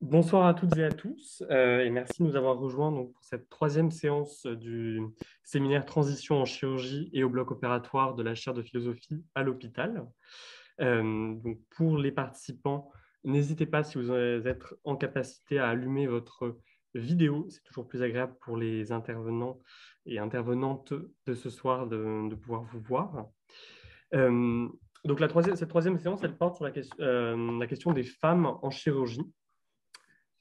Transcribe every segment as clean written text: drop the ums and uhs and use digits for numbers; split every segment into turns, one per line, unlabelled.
Bonsoir à toutes et à tous, et merci de nous avoir rejoints donc, pour cette troisième séance du séminaire Transition en chirurgie et au bloc opératoire de la chaire de philosophie à l'hôpital. Donc pour les participants, n'hésitez pas si vous êtes en capacité à allumer votre vidéo. C'est toujours plus agréable pour les intervenants et intervenantes de ce soir de pouvoir vous voir. Euh, donc cette troisième séance, elle porte sur la question des femmes en chirurgie.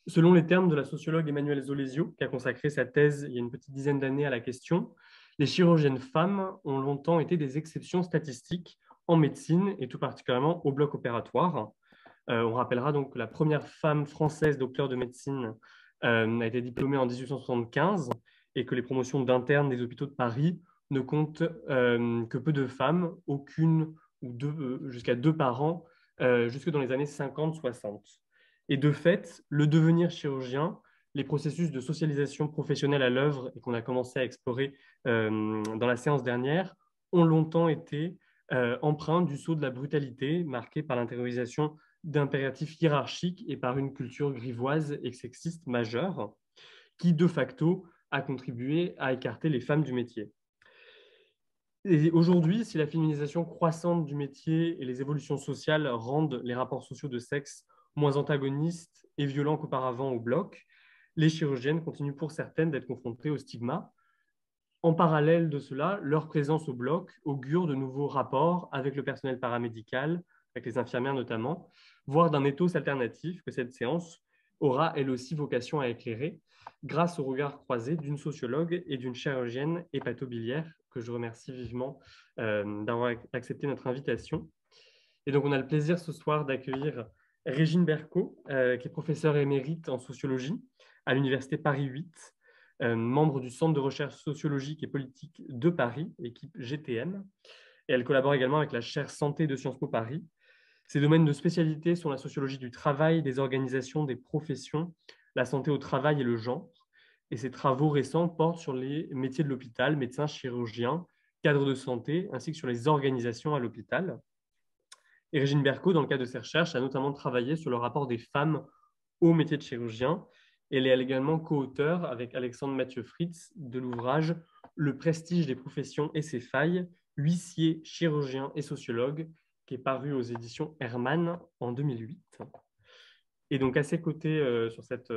Selon les termes de la sociologue Emmanuelle Zolesio, qui a consacré sa thèse il y a une petite dizaine d'années à la question, les chirurgiennes femmes ont longtemps été des exceptions statistiques en médecine et tout particulièrement au bloc opératoire. On rappellera donc que la première femme française docteur de médecine a été diplômée en 1875 et que les promotions d'internes des hôpitaux de Paris ne comptent que peu de femmes, aucune ou deux, jusqu'à deux par an, jusque dans les années 50-60. Et de fait, le devenir chirurgien, les processus de socialisation professionnelle à l'œuvre et qu'on a commencé à explorer dans la séance dernière, ont longtemps été empreints du sceau de la brutalité, marqué par l'intériorisation d'impératifs hiérarchiques et par une culture grivoise et sexiste majeure, qui de facto a contribué à écarter les femmes du métier. Et aujourd'hui, si la féminisation croissante du métier et les évolutions sociales rendent les rapports sociaux de sexe moins antagonistes et violents qu'auparavant au bloc, les chirurgiennes continuent pour certaines d'être confrontées au stigma. En parallèle de cela, leur présence au bloc augure de nouveaux rapports avec le personnel paramédical, avec les infirmières notamment, voire d'un ethos alternatif que cette séance aura elle aussi vocation à éclairer, grâce au regard croisé d'une sociologue et d'une chirurgienne hépatobiliaire que je remercie vivement d'avoir accepté notre invitation. Et donc, on a le plaisir ce soir d'accueillir Régine Berco, qui est professeure émérite en sociologie à l'Université Paris 8, membre du Centre de recherche sociologique et politique de Paris, équipe GTM. Et elle collabore également avec la chaire Santé de Sciences Po Paris. Ses domaines de spécialité sont la sociologie du travail, des organisations, des professions, la santé au travail et le genre. Et ses travaux récents portent sur les métiers de l'hôpital, médecins, chirurgiens, cadres de santé, ainsi que sur les organisations à l'hôpital. Et Régine Berco, dans le cadre de ses recherches, a notamment travaillé sur le rapport des femmes au métier de chirurgien. Elle est également co-auteure avec Alexandre Mathieu Fritz de l'ouvrage Le prestige des professions et ses failles, huissier, chirurgien et sociologue, qui est paru aux éditions Hermann en 2008. Et donc à ses côtés, sur cette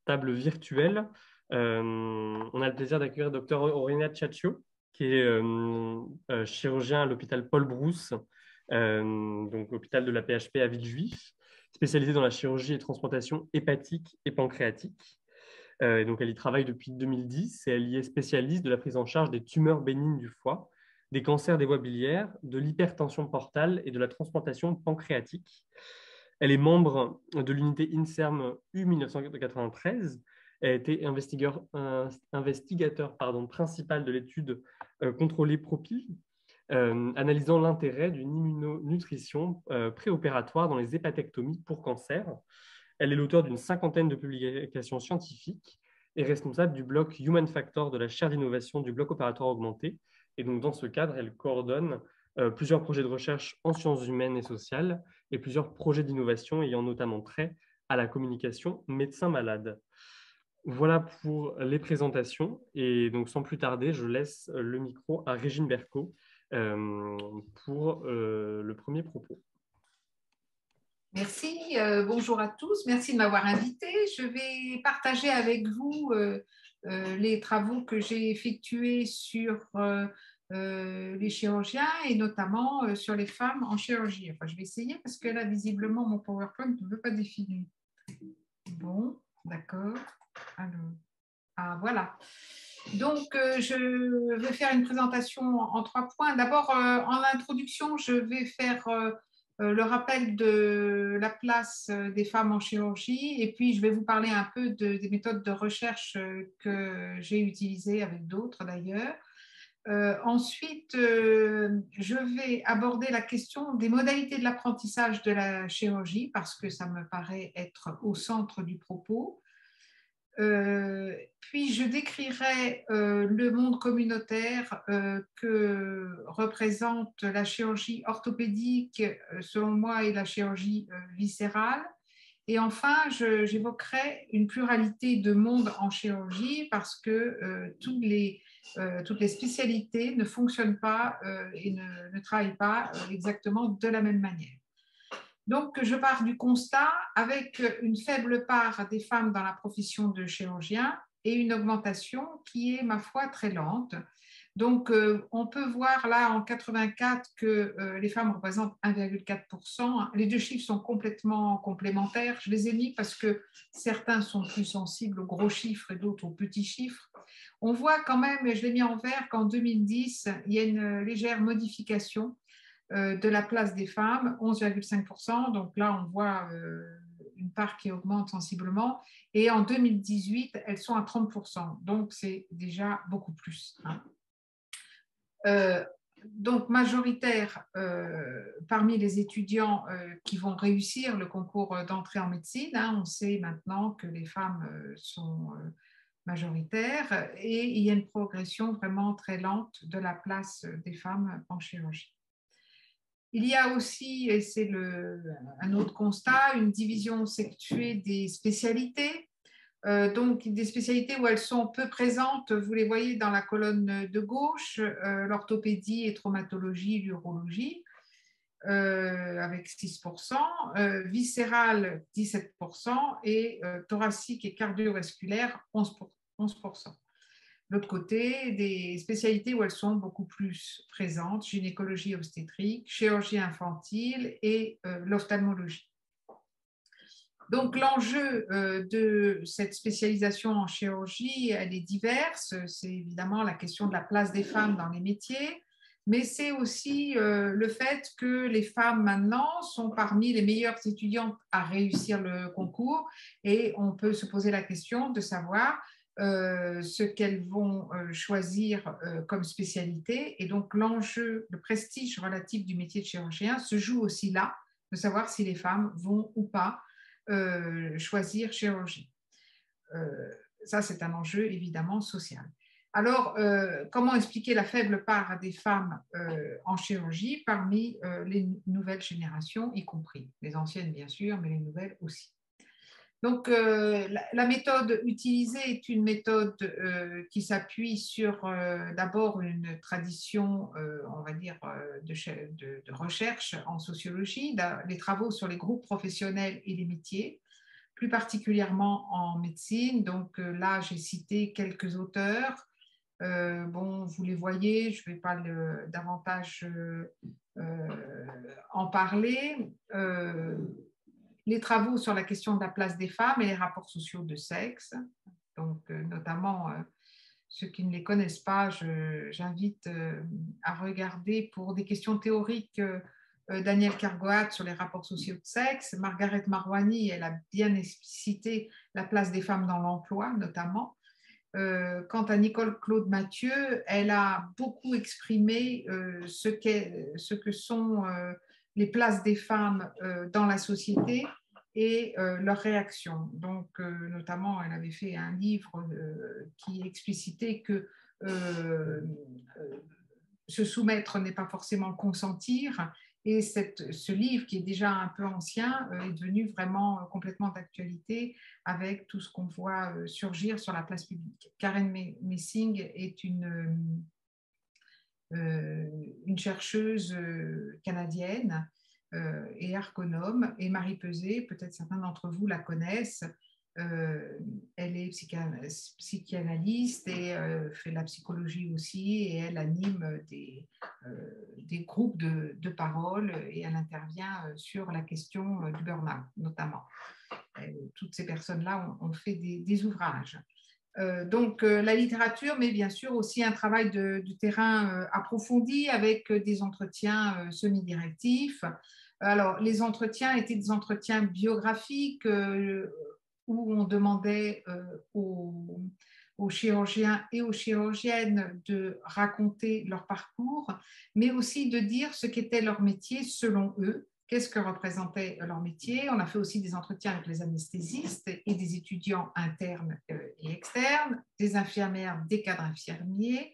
table virtuelle, on a le plaisir d'accueillir Dr Aurélien Tchatcho, qui est chirurgien à l'hôpital Paul Brousse, donc hôpital de la PHP à Villejuif, spécialisé dans la chirurgie et transplantation hépatique et pancréatique. Et donc elle y travaille depuis 2010 et elle y est spécialiste de la prise en charge des tumeurs bénignes du foie, des cancers des voies biliaires, de l'hypertension portale et de la transplantation pancréatique. Elle est membre de l'unité INSERM U1993. Elle a été investigateur principal de l'étude contrôlée PROPIL, analysant l'intérêt d'une immunonutrition préopératoire dans les hépatectomies pour cancer. Elle est l'auteur d'une cinquantaine de publications scientifiques et responsable du bloc Human Factor de la chaire d'innovation du bloc opératoire augmenté. Et donc, dans ce cadre, elle coordonne plusieurs projets de recherche en sciences humaines et sociales et plusieurs projets d'innovation ayant notamment trait à la communication médecin-malade. Voilà pour les présentations. Et donc, sans plus tarder, je laisse le micro à Régine Berco pour le premier propos.
Merci, bonjour à tous, merci de m'avoir invité. Je vais partager avec vous les travaux que j'ai effectués sur les chirurgiens et notamment sur les femmes en chirurgie. Enfin, je vais essayer parce que là, visiblement, mon PowerPoint ne veut pas défiler. Bon, d'accord. Alors, voilà. Donc, je vais faire une présentation en 3 points. D'abord, en introduction, je vais faire le rappel de la place des femmes en chirurgie et puis je vais vous parler un peu des méthodes de recherche que j'ai utilisées avec d'autres d'ailleurs. Ensuite, je vais aborder la question des modalités de l'apprentissage de la chirurgie parce que ça me paraît être au centre du propos. Puis je décrirai le monde communautaire que représente la chirurgie orthopédique, selon moi, et la chirurgie viscérale. Et enfin, j'évoquerai une pluralité de mondes en chirurgie parce que toutes les spécialités ne fonctionnent pas et ne travaillent pas exactement de la même manière. Donc, je pars du constat avec une faible part des femmes dans la profession de chirurgien et une augmentation qui est, ma foi, très lente. Donc, on peut voir là en 84 que les femmes représentent 1,4%. Les deux chiffres sont complètement complémentaires. Je les ai mis parce que certains sont plus sensibles aux gros chiffres et d'autres aux petits chiffres. On voit quand même, et je l'ai mis en vert, qu'en 2010, il y a une légère modification de la place des femmes, 11,5%. Donc là, on voit une part qui augmente sensiblement. Et en 2018, elles sont à 30%. Donc, c'est déjà beaucoup plus. Donc, majoritaire parmi les étudiants qui vont réussir le concours d'entrée en médecine. On sait maintenant que les femmes sont majoritaires et il y a une progression vraiment très lente de la place des femmes en chirurgie. Il y a aussi, et c'est un autre constat, une division sexuée des spécialités. Donc, des spécialités où elles sont peu présentes, vous les voyez dans la colonne de gauche, l'orthopédie et traumatologie, l'urologie, avec 6%, viscérale, 17%, et thoracique et cardiovasculaire, 11%. De l'autre côté, des spécialités où elles sont beaucoup plus présentes, gynécologie obstétrique, chirurgie infantile et l'ophtalmologie. Donc, l'enjeu de cette spécialisation en chirurgie, elle est diverse. C'est évidemment la question de la place des femmes dans les métiers, mais c'est aussi le fait que les femmes maintenant sont parmi les meilleures étudiantes à réussir le concours et on peut se poser la question de savoir ce qu'elles vont choisir comme spécialité. Et donc, l'enjeu, le prestige relatif du métier de chirurgien se joue aussi là, de savoir si les femmes vont ou pas choisir chirurgie. Ça, c'est un enjeu évidemment social. Alors, comment expliquer la faible part des femmes en chirurgie parmi les nouvelles générations, y compris les anciennes bien sûr, mais les nouvelles aussi. Donc, la méthode utilisée est une méthode qui s'appuie sur d'abord une tradition, on va dire, de recherche en sociologie, les travaux sur les groupes professionnels et les métiers, plus particulièrement en médecine. Donc là, j'ai cité quelques auteurs. Bon, vous les voyez, je ne vais pas davantage en parler. Les travaux sur la question de la place des femmes et les rapports sociaux de sexe. Donc, notamment, ceux qui ne les connaissent pas, j'invite à regarder pour des questions théoriques Daniel Cargoat sur les rapports sociaux de sexe. Margaret Marouani, elle a bien explicité la place des femmes dans l'emploi, notamment. Quant à Nicole Claude Mathieu, elle a beaucoup exprimé ce que sont les places des femmes dans la société et leurs réactions. Donc, notamment, elle avait fait un livre qui explicitait que se soumettre n'est pas forcément consentir. Et ce livre, qui est déjà un peu ancien, est devenu vraiment complètement d'actualité avec tout ce qu'on voit surgir sur la place publique. Karen Messing est une chercheuse canadienne et ergonome, et Marie Peset, peut-être certains d'entre vous la connaissent. Elle est psychanalyste et fait de la psychologie aussi, et elle anime des groupes de parole et elle intervient sur la question du burn-out notamment. Toutes ces personnes-là ont fait des ouvrages. Donc, la littérature, mais bien sûr aussi un travail de terrain approfondi avec des entretiens semi-directifs. Alors, les entretiens étaient des entretiens biographiques où on demandait aux chirurgiens et aux chirurgiennes de raconter leur parcours, mais aussi de dire ce qu'était leur métier selon eux. Qu'est-ce que représentait leur métier? On a fait aussi des entretiens avec les anesthésistes et des étudiants internes et externes, des infirmières, des cadres infirmiers,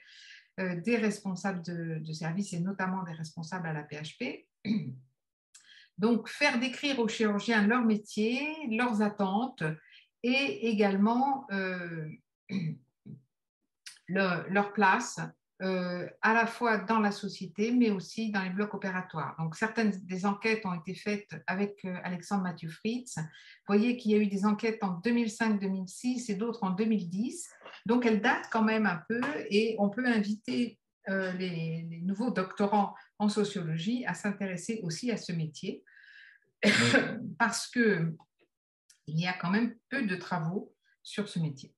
des responsables de service et notamment des responsables à la PHP. Donc, faire décrire aux chirurgiens leur métier, leurs attentes et également leur place à la fois dans la société, mais aussi dans les blocs opératoires. Donc, certaines des enquêtes ont été faites avec Alexandre Mathieu Fritz. Vous voyez qu'il y a eu des enquêtes en 2005-2006 et d'autres en 2010. Donc, elles datent quand même un peu et on peut inviter les nouveaux doctorants en sociologie à s'intéresser aussi à ce métier parce qu'il y a quand même peu de travaux sur ce métier.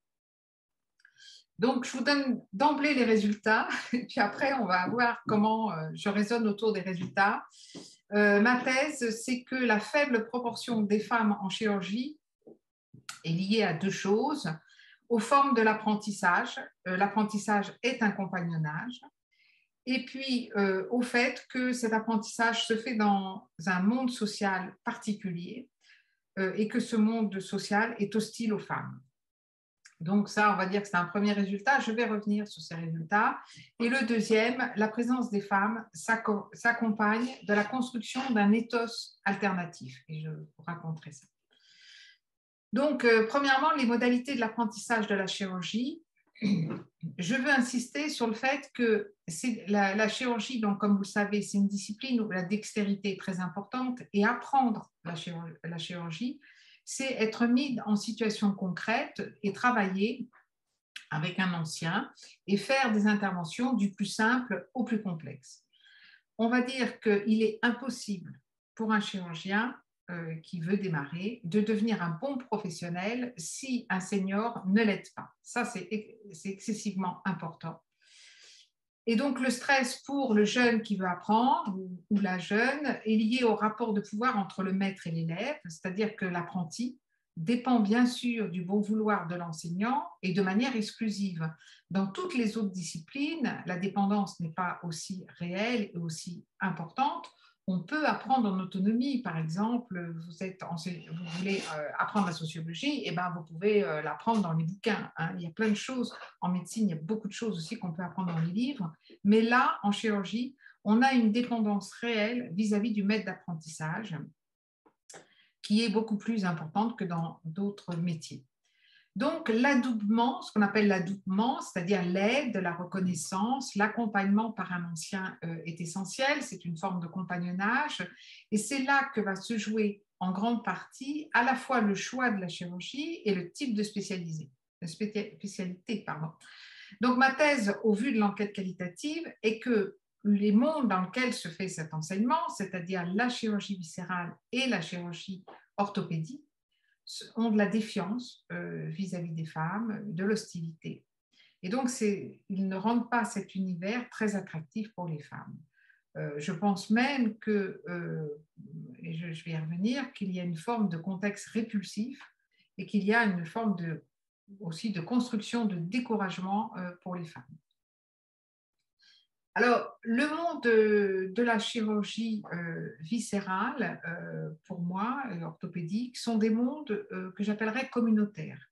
Donc, je vous donne d'emblée les résultats, et puis après, on va voir comment je raisonne autour des résultats. Ma thèse, c'est que la faible proportion des femmes en chirurgie est liée à deux choses. Aux formes de l'apprentissage. L'apprentissage est un compagnonnage. Et puis, au fait que cet apprentissage se fait dans un monde social particulier et que ce monde social est hostile aux femmes. Donc ça, on va dire que c'est un premier résultat. Je vais revenir sur ces résultats. Et le deuxième, la présence des femmes s'accompagne de la construction d'un ethos alternatif. Et je vous raconterai ça. Donc, premièrement, les modalités de l'apprentissage de la chirurgie. Je veux insister sur le fait que la chirurgie, donc, comme vous le savez, c'est une discipline où la dextérité est très importante. Et apprendre la chirurgie, c'est être mis en situation concrète et travailler avec un ancien et faire des interventions du plus simple au plus complexe. On va dire qu'il est impossible pour un chirurgien qui veut démarrer de devenir un bon professionnel si un senior ne l'aide pas. Ça, c'est excessivement important. Et donc, le stress pour le jeune qui veut apprendre ou la jeune est lié au rapport de pouvoir entre le maître et l'élève, c'est-à-dire que l'apprenti dépend bien sûr du bon vouloir de l'enseignant et de manière exclusive. Dans toutes les autres disciplines, la dépendance n'est pas aussi réelle et aussi importante. On peut apprendre en autonomie. Par exemple, vous voulez apprendre la sociologie, et ben vous pouvez l'apprendre dans les bouquins. Il y a plein de choses. En médecine, il y a beaucoup de choses aussi qu'on peut apprendre dans les livres. Mais là, en chirurgie, on a une dépendance réelle vis-à-vis du maître d'apprentissage qui est beaucoup plus importante que dans d'autres métiers. Donc, l'adoubement, ce qu'on appelle l'adoubement, c'est-à-dire l'aide, la reconnaissance, l'accompagnement par un ancien est essentiel. C'est une forme de compagnonnage. Et c'est là que va se jouer en grande partie à la fois le choix de la chirurgie et le type de spécialité. Donc, ma thèse, au vu de l'enquête qualitative, est que les mondes dans lesquels se fait cet enseignement, c'est-à-dire la chirurgie viscérale et la chirurgie orthopédique, ont de la défiance vis-à-vis des femmes, de l'hostilité. Et donc, ils ne rendent pas cet univers très attractif pour les femmes. Je pense même que, et je vais y revenir, qu'il y a une forme de contexte répulsif et qu'il y a une forme aussi de construction de découragement pour les femmes. Alors, le monde de la chirurgie viscérale, pour moi, orthopédique, sont des mondes que j'appellerais communautaires.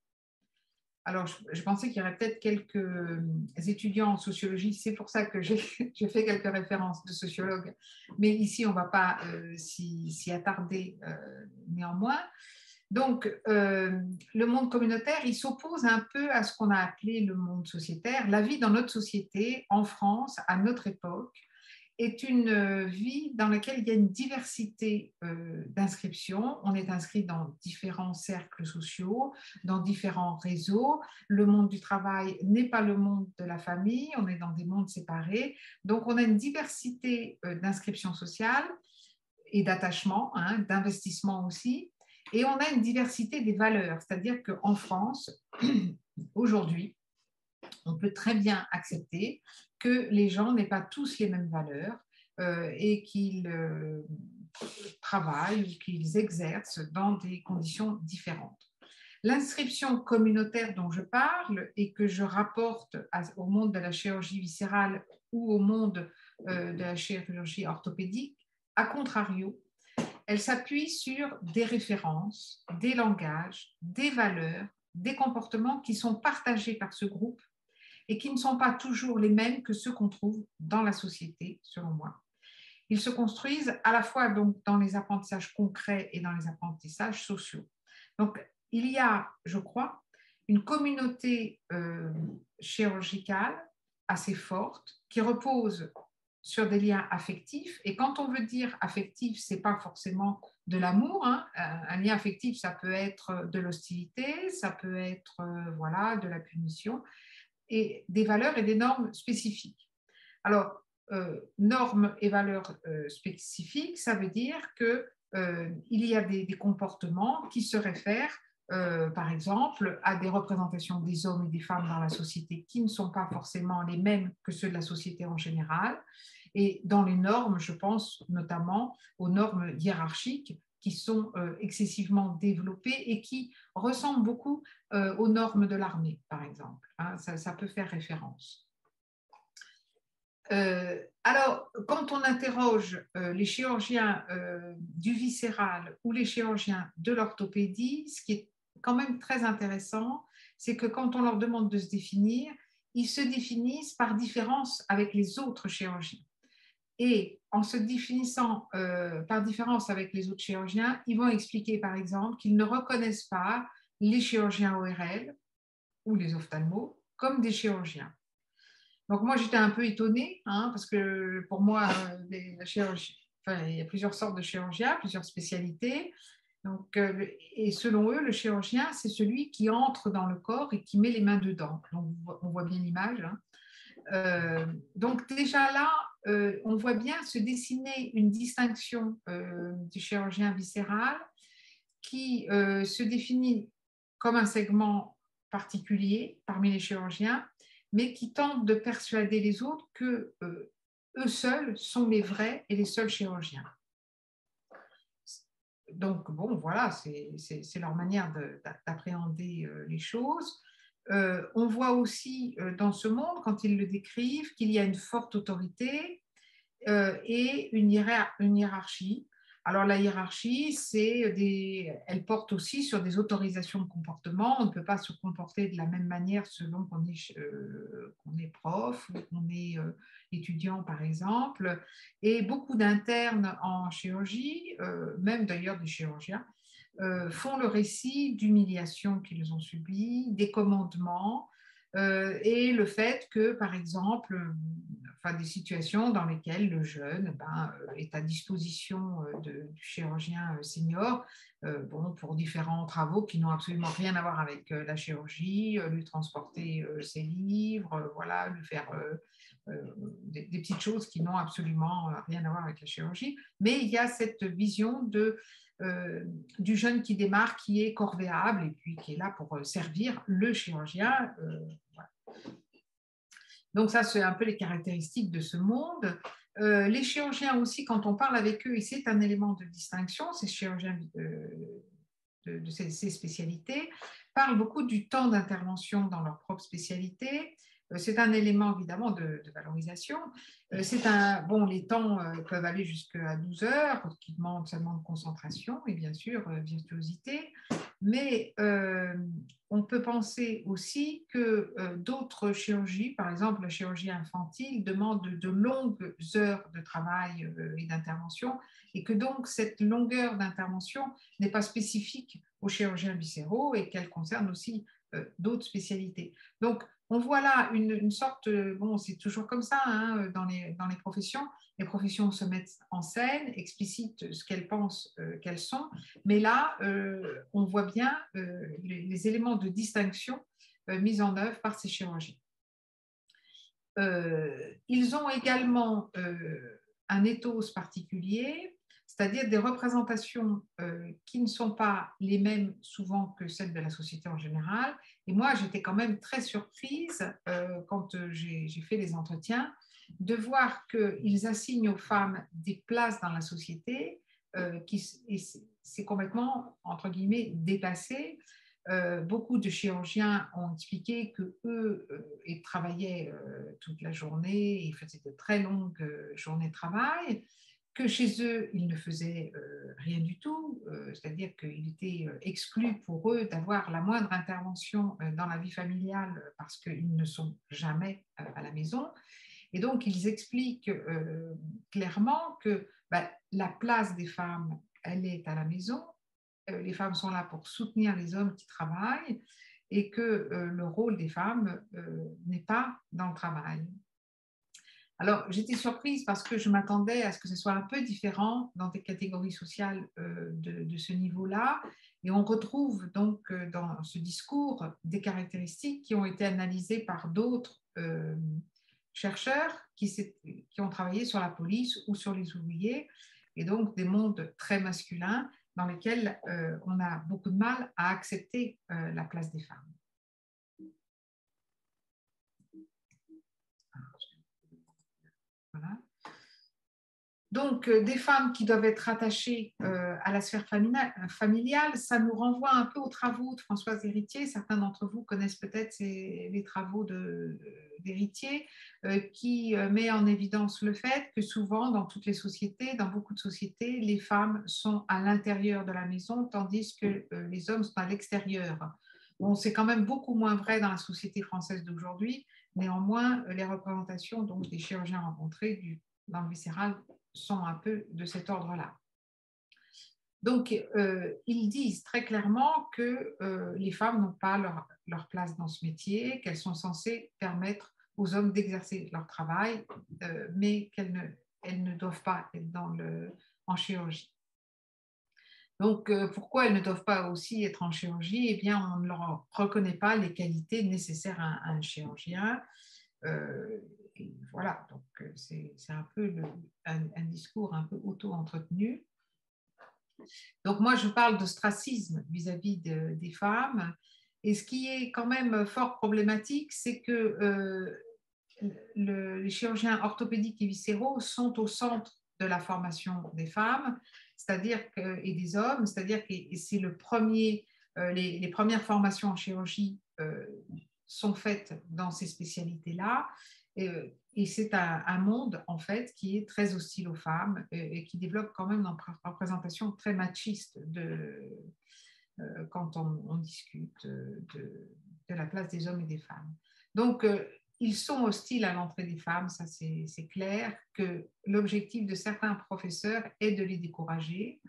Alors, je pensais qu'il y aurait peut-être quelques étudiants en sociologie, c'est pour ça que j'ai fait quelques références de sociologues, mais ici, on ne va pas s'y attarder néanmoins. Donc, le monde communautaire, il s'oppose un peu à ce qu'on a appelé le monde sociétaire. La vie dans notre société, en France, à notre époque, est une vie dans laquelle il y a une diversité d'inscriptions. On est inscrit dans différents cercles sociaux, dans différents réseaux. Le monde du travail n'est pas le monde de la famille, on est dans des mondes séparés. Donc, on a une diversité d'inscriptions sociales et d'attachement, d'investissement aussi. Et on a une diversité des valeurs, c'est-à-dire qu'en France, aujourd'hui, on peut très bien accepter que les gens n'aient pas tous les mêmes valeurs et qu'ils travaillent ou qu'ils exercent dans des conditions différentes. L'inscription communautaire dont je parle et que je rapporte au monde de la chirurgie viscérale ou au monde de la chirurgie orthopédique, à contrario, elle s'appuie sur des références, des langages, des valeurs, des comportements qui sont partagés par ce groupe et qui ne sont pas toujours les mêmes que ceux qu'on trouve dans la société, selon moi. ils se construisent à la fois donc, dans les apprentissages concrets et dans les apprentissages sociaux. Donc, il y a, je crois, une communauté chirurgicale assez forte qui repose sur des liens affectifs. Et quand on veut dire affectif, ce n'est pas forcément de l'amour. Hein. Un lien affectif, ça peut être de l'hostilité, ça peut être voilà, de la punition, et des valeurs et des normes spécifiques. Alors, normes et valeurs spécifiques, ça veut dire qu'il y a des comportements qui se réfèrent par exemple, à des représentations des hommes et des femmes dans la société qui ne sont pas forcément les mêmes que ceux de la société en général. Et dans les normes, je pense notamment aux normes hiérarchiques qui sont excessivement développées et qui ressemblent beaucoup aux normes de l'armée, par exemple. Hein, ça peut faire référence. Alors, quand on interroge les chirurgiens du viscéral ou les chirurgiens de l'orthopédie, ce qui est quand même très intéressant, c'est que quand on leur demande de se définir, ils se définissent par différence avec les autres chirurgiens. Et en se définissant par différence avec les autres chirurgiens, ils vont expliquer par exemple qu'ils ne reconnaissent pas les chirurgiens ORL ou les ophtalmos comme des chirurgiens. Donc moi j'étais un peu étonnée, hein, parce que pour moi, la chirurgie, enfin, il y a plusieurs sortes de chirurgiens, plusieurs spécialités. Donc, et selon eux, le chirurgien, c'est celui qui entre dans le corps et qui met les mains dedans. Donc, on voit bien l'image. Hein. Donc déjà là, on voit bien se dessiner une distinction du chirurgien viscéral qui se définit comme un segment particulier parmi les chirurgiens, mais qui tente de persuader les autres que eux seuls sont les vrais et les seuls chirurgiens. Donc, bon, voilà, c'est leur manière d'appréhender les choses. On voit aussi dans ce monde, quand ils le décrivent, qu'il y a une forte autorité et une hiérarchie. Alors, la hiérarchie, elle porte aussi sur des autorisations de comportement. On ne peut pas se comporter de la même manière selon qu'on est prof ou qu'on est étudiant, par exemple. Et beaucoup d'internes en chirurgie, même d'ailleurs des chirurgiens, font le récit d'humiliations qu'ils ont subies, des commandements, et le fait que, par exemple, enfin, des situations dans lesquelles le jeune est à disposition du chirurgien senior bon, pour différents travaux qui n'ont absolument rien à voir avec la chirurgie, lui transporter ses livres, voilà, lui faire des petites choses qui n'ont absolument rien à voir avec la chirurgie. Mais il y a cette vision du jeune qui démarre, qui est corvéable et puis qui est là pour servir le chirurgien. Voilà. Donc ça, c'est un peu les caractéristiques de ce monde. Les chirurgiens aussi, quand on parle avec eux, et c'est un élément de distinction, ces chirurgiens de ces spécialités, parlent beaucoup du temps d'intervention dans leur propre spécialité. C'est un élément évidemment de valorisation. Bon, les temps peuvent aller jusqu'à 12 heures, qui demandent seulement de concentration et bien sûr virtuosité. Mais on peut penser aussi que d'autres chirurgies, par exemple la chirurgie infantile, demandent de longues heures de travail et d'intervention, et que donc cette longueur d'intervention n'est pas spécifique aux chirurgiens viscéraux et qu'elle concerne aussi d'autres spécialités. Donc, on voit là une sorte, bon, c'est toujours comme ça hein, dans les professions. Les professions se mettent en scène, explicitent ce qu'elles pensent qu'elles sont, mais là, on voit bien les éléments de distinction mis en œuvre par ces chirurgiens. Ils ont également un ethos particulier, c'est-à-dire des représentations qui ne sont pas les mêmes souvent que celles de la société en général. Et moi, j'étais quand même très surprise quand j'ai fait les entretiens de voir qu'ils assignent aux femmes des places dans la société et c'est complètement, entre guillemets, dépassé. Beaucoup de chirurgiens ont expliqué qu'eux, ils travaillaient toute la journée, ils faisaient de très longues journées de travail, que chez eux, ils ne faisaient rien du tout, c'est-à-dire qu'il était exclu pour eux d'avoir la moindre intervention dans la vie familiale parce qu'ils ne sont jamais à la maison. Et donc, ils expliquent clairement que la place des femmes, elle est à la maison. Les femmes sont là pour soutenir les hommes qui travaillent et que le rôle des femmes n'est pas dans le travail. Alors, j'étais surprise parce que je m'attendais à ce que ce soit un peu différent dans des catégories sociales de ce niveau-là. Et on retrouve donc dans ce discours des caractéristiques qui ont été analysées par d'autres chercheurs qui ont travaillé sur la police ou sur les ouvriers, et donc des mondes très masculins dans lesquels on a beaucoup de mal à accepter la place des femmes. Voilà. Donc, des femmes qui doivent être attachées à la sphère familiale, ça nous renvoie un peu aux travaux de Françoise Héritier. Certains d'entre vous connaissent peut-être les travaux d'Héritier, qui met en évidence le fait que souvent, dans toutes les sociétés, dans beaucoup de sociétés, les femmes sont à l'intérieur de la maison, tandis que les hommes sont à l'extérieur. Bon, c'est quand même beaucoup moins vrai dans la société française d'aujourd'hui. Néanmoins, les représentations donc, des chirurgiens rencontrés dans le viscéral sont un peu de cet ordre-là. Donc, ils disent très clairement que les femmes n'ont pas leur place dans ce métier, qu'elles sont censées permettre aux hommes d'exercer leur travail, mais elles ne doivent pas être en chirurgie. Donc, pourquoi elles ne doivent pas aussi être en chirurgie? Eh bien, on ne leur reconnaît pas les qualités nécessaires à un chirurgien. Et voilà, donc c'est un peu un discours un peu auto-entretenu. Donc moi, je parle d'ostracisme vis-à-vis des femmes. Et ce qui est quand même fort problématique, c'est que les chirurgiens orthopédiques et viscéraux sont au centre de la formation des femmes, et des hommes, c'est-à-dire que c'est les premières formations en chirurgie sont faites dans ces spécialités-là. Et c'est un monde, en fait, qui est très hostile aux femmes et qui développe quand même une représentation très machiste quand on discute de la place des hommes et des femmes. Donc, ils sont hostiles à l'entrée des femmes, ça c'est clair, que l'objectif de certains professeurs est de les décourager.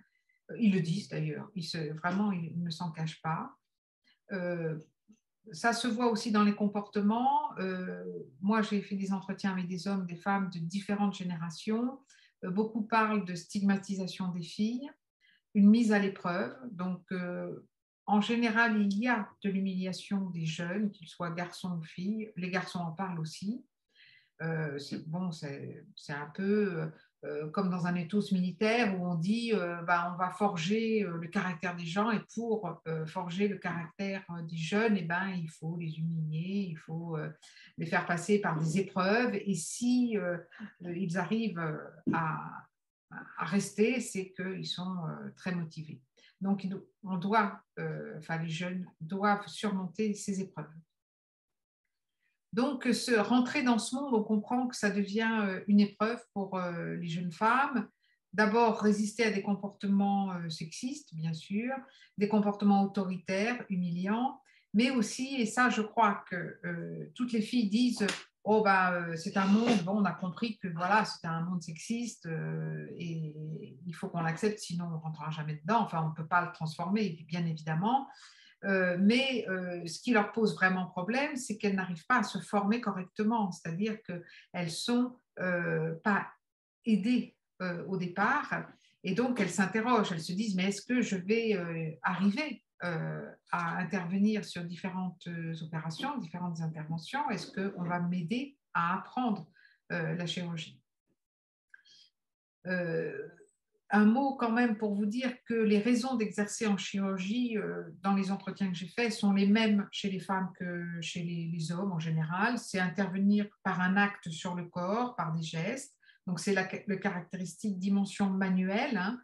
Ils le disent d'ailleurs, vraiment, ils ne s'en cachent pas. Ça se voit aussi dans les comportements. Moi, j'ai fait des entretiens avec des hommes, des femmes de différentes générations. Beaucoup parlent de stigmatisation des filles, une mise à l'épreuve. Donc, en général, il y a de l'humiliation des jeunes, qu'ils soient garçons ou filles. Les garçons en parlent aussi. C'est un peu comme dans un ethos militaire où on dit on va forger le caractère des gens, et pour forger le caractère des jeunes, il faut les humilier, il faut les faire passer par des épreuves, et si ils arrivent à rester, c'est qu'ils sont très motivés. Donc, les jeunes doivent surmonter ces épreuves. Donc, rentrer dans ce monde, on comprend que ça devient une épreuve pour les jeunes femmes. D'abord, résister à des comportements sexistes, bien sûr, des comportements autoritaires, humiliants, mais aussi, et ça, je crois que toutes les filles disent « Oh, c'est un monde, on a compris que voilà, c'est un monde sexiste et il faut qu'on l'accepte, sinon on ne rentrera jamais dedans. Enfin, on ne peut pas le transformer, bien évidemment. » Mais ce qui leur pose vraiment problème, c'est qu'elles n'arrivent pas à se former correctement, c'est-à-dire qu'elles ne sont pas aidées au départ, et donc elles s'interrogent, elles se disent mais est-ce que je vais arriver à intervenir sur différentes opérations, différentes interventions, est-ce qu'on va m'aider à apprendre la chirurgie? Un mot quand même pour vous dire que les raisons d'exercer en chirurgie, dans les entretiens que j'ai faits, sont les mêmes chez les femmes que chez les hommes en général. C'est intervenir par un acte sur le corps, par des gestes. Donc, c'est le caractéristique dimension manuelle. Hein.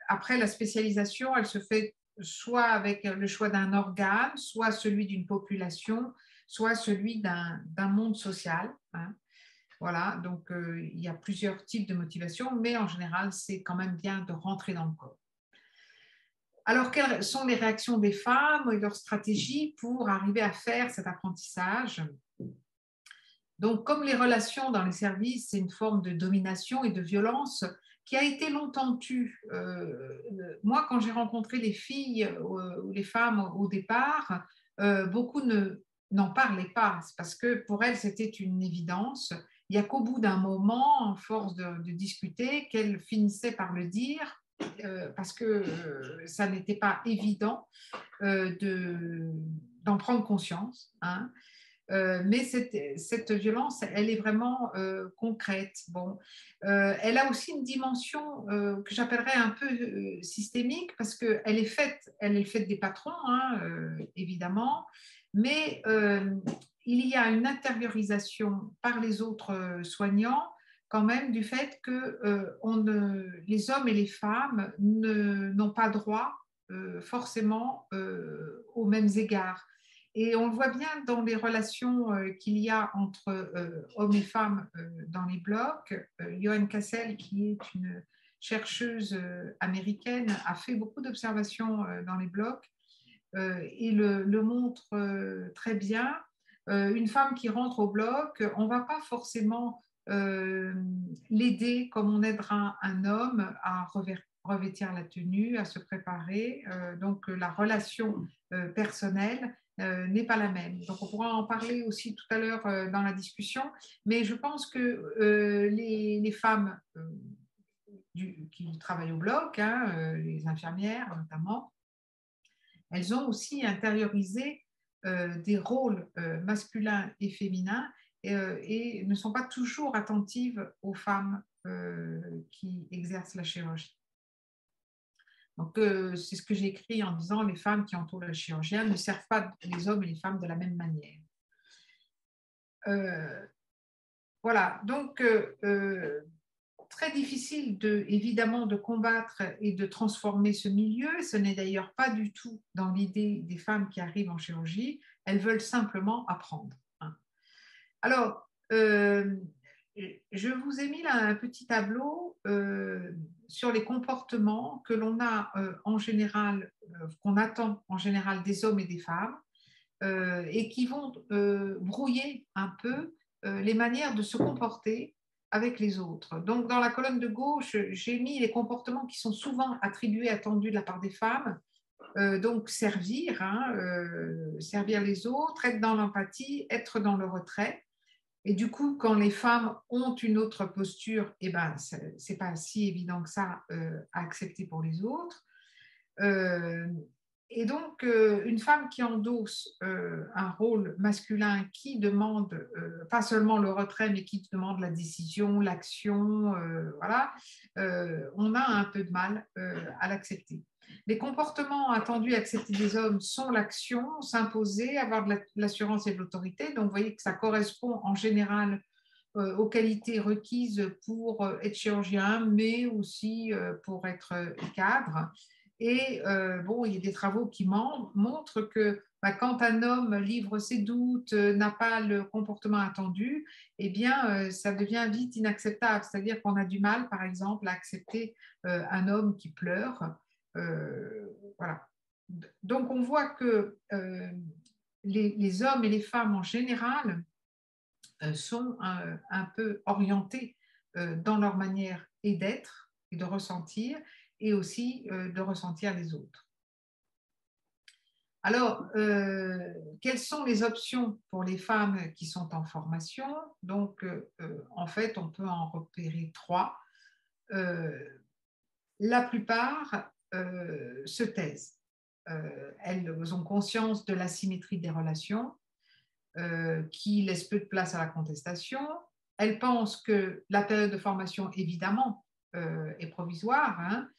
Après, la spécialisation, elle se fait soit avec le choix d'un organe, soit celui d'une population, soit celui d'un monde social. Hein. Voilà, donc il y a plusieurs types de motivation, mais en général, c'est quand même bien de rentrer dans le corps. Alors, quelles sont les réactions des femmes et leurs stratégies pour arriver à faire cet apprentissage? Donc, comme les relations dans les services, c'est une forme de domination et de violence qui a été longtemps tue. Moi, quand j'ai rencontré les filles ou les femmes au départ, beaucoup n'en parlaient pas, parce que pour elles, c'était une évidence. Il n'y a qu'au bout d'un moment, en force de discuter, qu'elles finissaient par le dire, parce que ça n'était pas évident d'en prendre conscience. Hein. Mais cette violence, elle est vraiment concrète. Bon, elle a aussi une dimension que j'appellerais un peu systémique parce qu'elle est faite des patrons, hein, évidemment, mais il y a une intériorisation par les autres soignants quand même du fait que les hommes et les femmes n'ont pas droit forcément aux mêmes égards. Et on le voit bien dans les relations qu'il y a entre hommes et femmes dans les blocs. Joanne Cassel, qui est une chercheuse américaine, a fait beaucoup d'observations dans les blocs et le montre très bien. Une femme qui rentre au bloc, on ne va pas forcément l'aider comme on aidera un homme à revêtir la tenue, à se préparer. Donc la relation personnelle n'est pas la même. Donc on pourra en parler aussi tout à l'heure dans la discussion, mais je pense que les femmes qui travaillent au bloc, hein, les infirmières notamment, elles ont aussi intériorisé des rôles masculins et féminins et ne sont pas toujours attentives aux femmes qui exercent la chirurgie. Donc, c'est ce que j'ai écrit en disant les femmes qui entourent le chirurgien ne servent pas les hommes et les femmes de la même manière. Voilà, donc très difficile évidemment de combattre et de transformer ce milieu. Ce n'est d'ailleurs pas du tout dans l'idée des femmes qui arrivent en chirurgie. Elles veulent simplement apprendre. Hein. Alors, je vous ai mis là un petit tableau sur les comportements que l'on a en général, qu'on attend en général des hommes et des femmes, et qui vont brouiller un peu les manières de se comporter avec les autres. Donc, dans la colonne de gauche, j'ai mis les comportements qui sont souvent attribués, attendus de la part des femmes. Donc, servir, hein, servir les autres, être dans l'empathie, être dans le retrait. Et du coup, quand les femmes ont une autre posture, eh ben, c'est pas si évident que ça à accepter pour les autres. Et donc, une femme qui endosse un rôle masculin qui demande pas seulement le retrait, mais qui demande la décision, l'action, voilà, on a un peu de mal à l'accepter. Les comportements attendus et acceptés des hommes sont l'action, s'imposer, avoir de l'assurance et de l'autorité. Donc, vous voyez que ça correspond en général aux qualités requises pour être chirurgien, mais aussi pour être cadre. Et bon, il y a des travaux qui montrent que quand un homme livre ses doutes, n'a pas le comportement attendu, eh bien, ça devient vite inacceptable. C'est-à-dire qu'on a du mal, par exemple, à accepter un homme qui pleure. Voilà. Donc, on voit que les hommes et les femmes en général sont un peu orientés dans leur manière et d'être et de ressentir, et aussi de ressentir les autres. Alors, quelles sont les options pour les femmes qui sont en formation? Donc, en fait, on peut en repérer 3. La plupart se taisent. Elles ont conscience de l'asymétrie des relations qui laisse peu de place à la contestation. Elles pensent que la période de formation, évidemment, est provisoire, hein,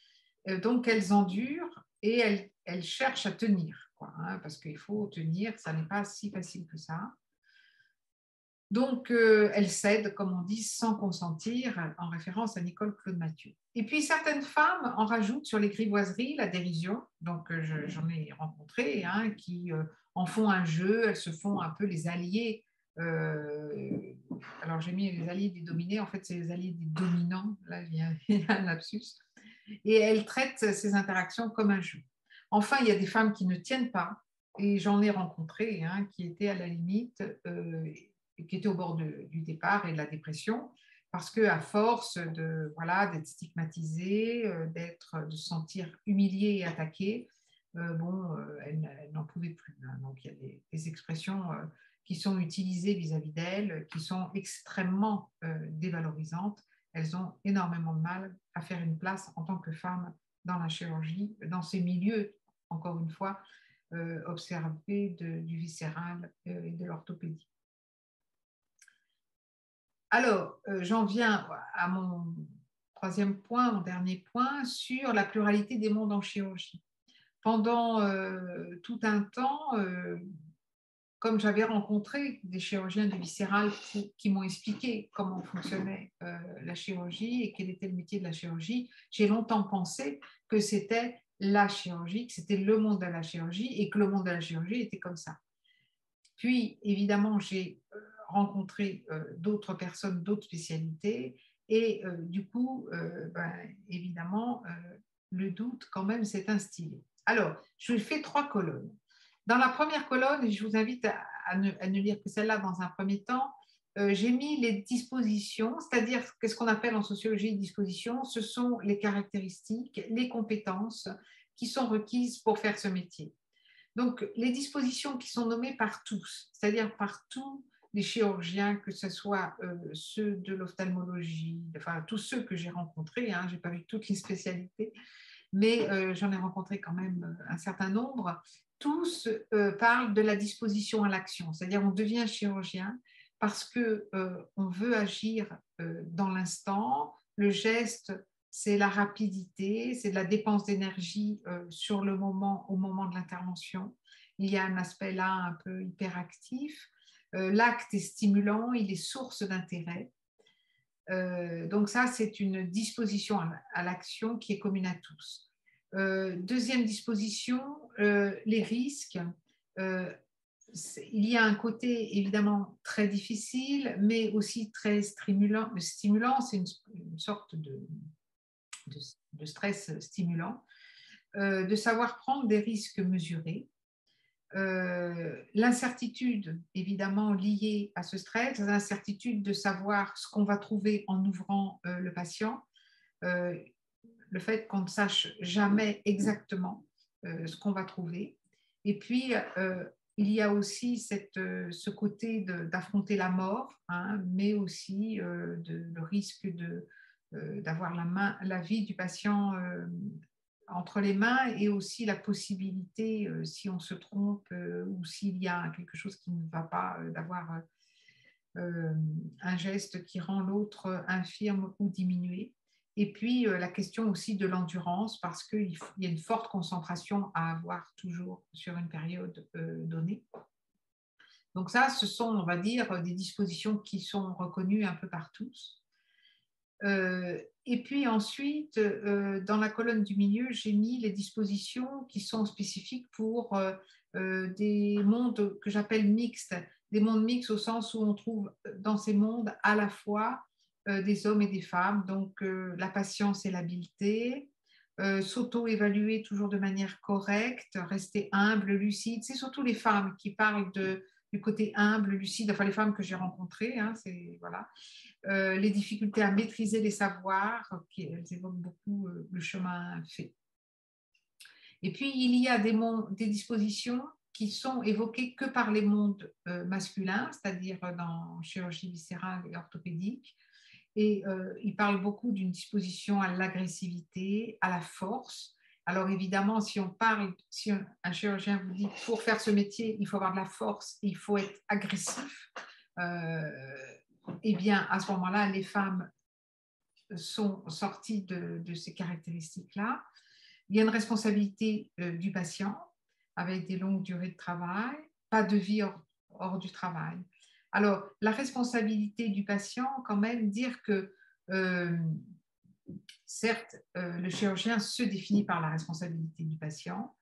donc elles endurent et elles cherchent à tenir, quoi, hein, parce qu'il faut tenir, ça n'est pas si facile que ça. Donc elles cèdent, comme on dit, sans consentir, en référence à Nicole Claude Mathieu. Et puis certaines femmes en rajoutent sur les grivoiseries, la dérision, donc j'en ai rencontré, hein, qui en font un jeu, elles se font un peu les alliés. Alors j'ai mis les alliés des dominés, en fait c'est les alliés des dominants, là il y a un lapsus. Et elle traite ces interactions comme un jeu. Enfin, il y a des femmes qui ne tiennent pas, et j'en ai rencontré, hein, qui étaient à la limite, qui était au bord du départ et de la dépression, parce qu'à force d'être stigmatisée, de se sentir humiliée et attaquée, elle n'en pouvait plus. Hein. Donc, il y a des expressions qui sont utilisées vis-à-vis d'elle, qui sont extrêmement dévalorisantes. Elles ont énormément de mal à faire une place en tant que femme dans la chirurgie, dans ces milieux, encore une fois, observés du viscéral et de l'orthopédie. Alors, j'en viens à mon troisième point, mon dernier point, sur la pluralité des mondes en chirurgie. Pendant tout un temps, comme j'avais rencontré des chirurgiens du viscéral qui m'ont expliqué comment fonctionnait la chirurgie et quel était le métier de la chirurgie, j'ai longtemps pensé que c'était la chirurgie, que c'était le monde de la chirurgie et que le monde de la chirurgie était comme ça. Puis, évidemment, j'ai rencontré d'autres personnes, d'autres spécialités et du coup, évidemment, le doute quand même s'est instillé. Alors, je fais 3 colonnes. Dans la première colonne, et je vous invite à ne lire que celle-là dans un premier temps, j'ai mis les dispositions, c'est-à-dire qu'est-ce qu'on appelle en sociologie dispositions, ce sont les caractéristiques, les compétences qui sont requises pour faire ce métier. Donc, les dispositions qui sont nommées par tous, c'est-à-dire par tous les chirurgiens, que ce soit ceux de l'ophtalmologie, enfin tous ceux que j'ai rencontrés, hein, je n'ai pas vu toutes les spécialités, mais j'en ai rencontré quand même un certain nombre, tous parlent de la disposition à l'action, c'est-à-dire on devient chirurgien parce qu'on veut agir dans l'instant, le geste, c'est la rapidité, c'est de la dépense d'énergie sur le moment, au moment de l'intervention. Il y a un aspect là un peu hyperactif. L'acte est stimulant, il est source d'intérêt. Donc ça, c'est une disposition à l'action qui est commune à tous. Deuxième disposition, les risques. Il y a un côté évidemment très difficile, mais aussi très stimulant. Stimulant, c'est une sorte de stress stimulant, de savoir prendre des risques mesurés. L'incertitude évidemment liée à ce stress, l'incertitude de savoir ce qu'on va trouver en ouvrant le patient, le fait qu'on ne sache jamais exactement ce qu'on va trouver. Et puis, il y a aussi ce côté d'affronter la mort, hein, mais aussi le risque d'avoir la vie du patient entre les mains et aussi la possibilité, si on se trompe ou s'il y a quelque chose qui ne va pas, d'avoir un geste qui rend l'autre infirme ou diminué. Et puis la question aussi de l'endurance, parce qu'il y a une forte concentration à avoir toujours sur une période donnée. Donc ça, ce sont, on va dire, des dispositions qui sont reconnues un peu par tous. Et puis ensuite, dans la colonne du milieu, j'ai mis les dispositions qui sont spécifiques pour des mondes que j'appelle mixtes, des mondes mixtes au sens où on trouve dans ces mondes à la fois des hommes et des femmes, donc la patience et l'habileté, s'auto-évaluer toujours de manière correcte, rester humble, lucide. C'est surtout les femmes qui parlent du côté humble, lucide, enfin les femmes que j'ai rencontrées, hein, voilà. Les difficultés à maîtriser les savoirs, elles évoquent beaucoup le chemin fait. Et puis, il y a des dispositions qui sont évoquées que par les mondes masculins, c'est-à-dire dans chirurgie viscérale et orthopédique. Et il parle beaucoup d'une disposition à l'agressivité, à la force. Alors évidemment, si un chirurgien vous dit pour faire ce métier, il faut avoir de la force, il faut être agressif, eh bien à ce moment-là, les femmes sont sorties de ces caractéristiques-là. Il y a une responsabilité du patient avec des longues durées de travail, pas de vie hors du travail. Alors, la responsabilité du patient, quand même, dire que, certes, le chirurgien se définit par la responsabilité du patient,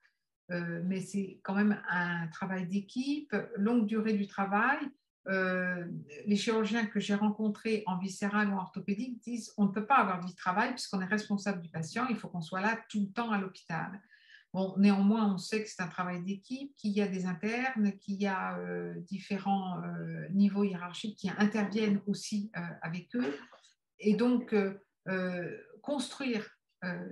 mais c'est quand même un travail d'équipe, longue durée du travail. Les chirurgiens que j'ai rencontrés en viscéral ou en orthopédique disent on ne peut pas avoir de vie de travail puisqu'on est responsable du patient, il faut qu'on soit là tout le temps à l'hôpital. Bon, néanmoins, on sait que c'est un travail d'équipe, qu'il y a des internes, qu'il y a différents niveaux hiérarchiques qui interviennent aussi avec eux. Et donc, construire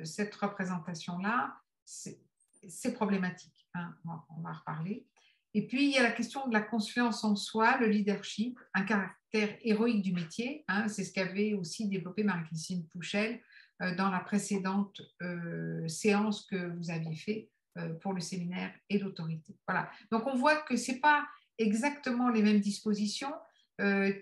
cette représentation-là, c'est problématique. Hein, on va en reparler. Et puis, il y a la question de la confiance en soi, le leadership, un caractère héroïque du métier. Hein, c'est ce qu'avait aussi développé Marie-Christine Pouchel dans la précédente séance que vous aviez fait pour le séminaire et l'autorité. Voilà. Donc, on voit que ce n'est pas exactement les mêmes dispositions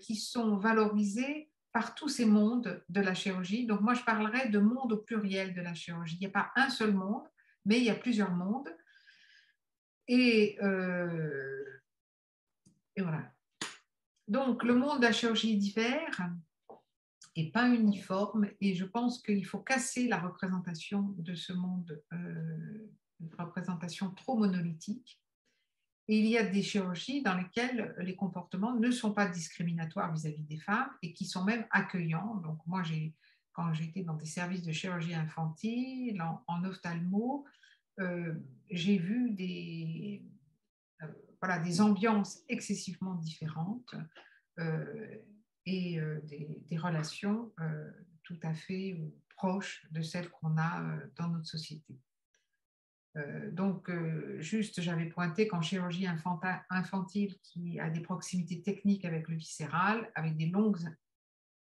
qui sont valorisées par tous ces mondes de la chirurgie. Donc, moi, je parlerai de monde au pluriel de la chirurgie. Il n'y a pas un seul monde, mais il y a plusieurs mondes. Et voilà. Donc, le monde de la chirurgie est divers et pas uniforme. Et je pense qu'il faut casser la représentation de ce monde, une représentation trop monolithique. Et il y a des chirurgies dans lesquelles les comportements ne sont pas discriminatoires vis-à-vis des femmes et qui sont même accueillants. Donc, moi, quand j'étais dans des services de chirurgie infantile, en ophtalmo, j'ai vu des ambiances excessivement différentes et des relations tout à fait proches de celles qu'on a dans notre société. Donc, juste, j'avais pointé qu'en chirurgie infantile, qui a des proximités techniques avec le viscéral, avec des longues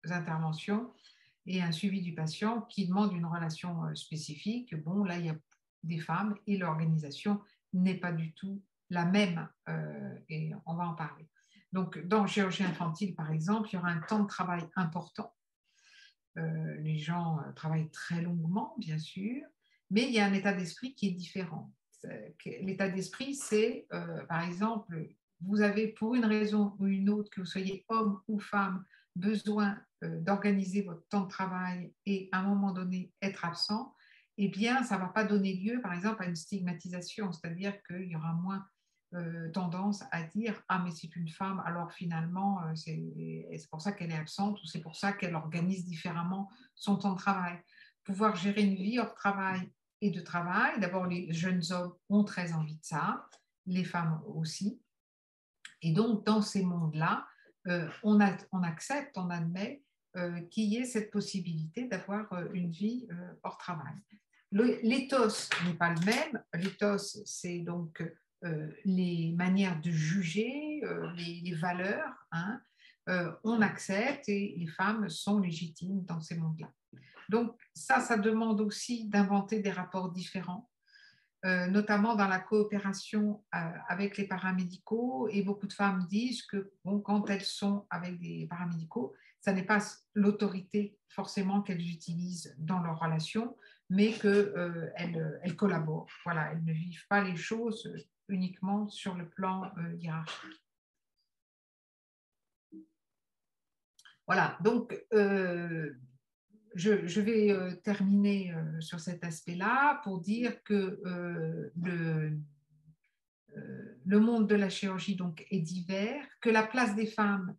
interventions et un suivi du patient qui demande une relation spécifique, bon, là, il y a des femmes et l'organisation n'est pas du tout la même et on va en parler. Donc, dans chirurgie infantile, par exemple, il y aura un temps de travail important. Les gens travaillent très longuement, bien sûr, mais il y a un état d'esprit qui est différent. L'état d'esprit, c'est, par exemple, vous avez pour une raison ou une autre, que vous soyez homme ou femme, besoin d'organiser votre temps de travail et à un moment donné être absent, eh bien, ça ne va pas donner lieu, par exemple, à une stigmatisation, c'est-à-dire qu'il y aura moins tendance à dire « Ah, mais c'est une femme, alors finalement, c'est pour ça qu'elle est absente ou c'est pour ça qu'elle organise différemment son temps de travail. » Pouvoir gérer une vie hors travail et de travail, d'abord, les jeunes hommes ont très envie de ça, les femmes aussi. Et donc, dans ces mondes-là, on accepte, on admet qu'il y ait cette possibilité d'avoir une vie hors travail. L'éthos n'est pas le même. L'éthos, c'est donc les manières de juger, les valeurs. Hein. On accepte et les femmes sont légitimes dans ces mondes-là. Donc, ça demande aussi d'inventer des rapports différents, notamment dans la coopération avec les paramédicaux. Et beaucoup de femmes disent que bon, quand elles sont avec des paramédicaux, ça n'est pas l'autorité forcément qu'elles utilisent dans leur relation, mais qu'elles collaborent. Voilà, elles ne vivent pas les choses uniquement sur le plan hiérarchique. Voilà, donc je vais terminer sur cet aspect-là pour dire que le monde de la chirurgie donc, est divers, que la place des femmes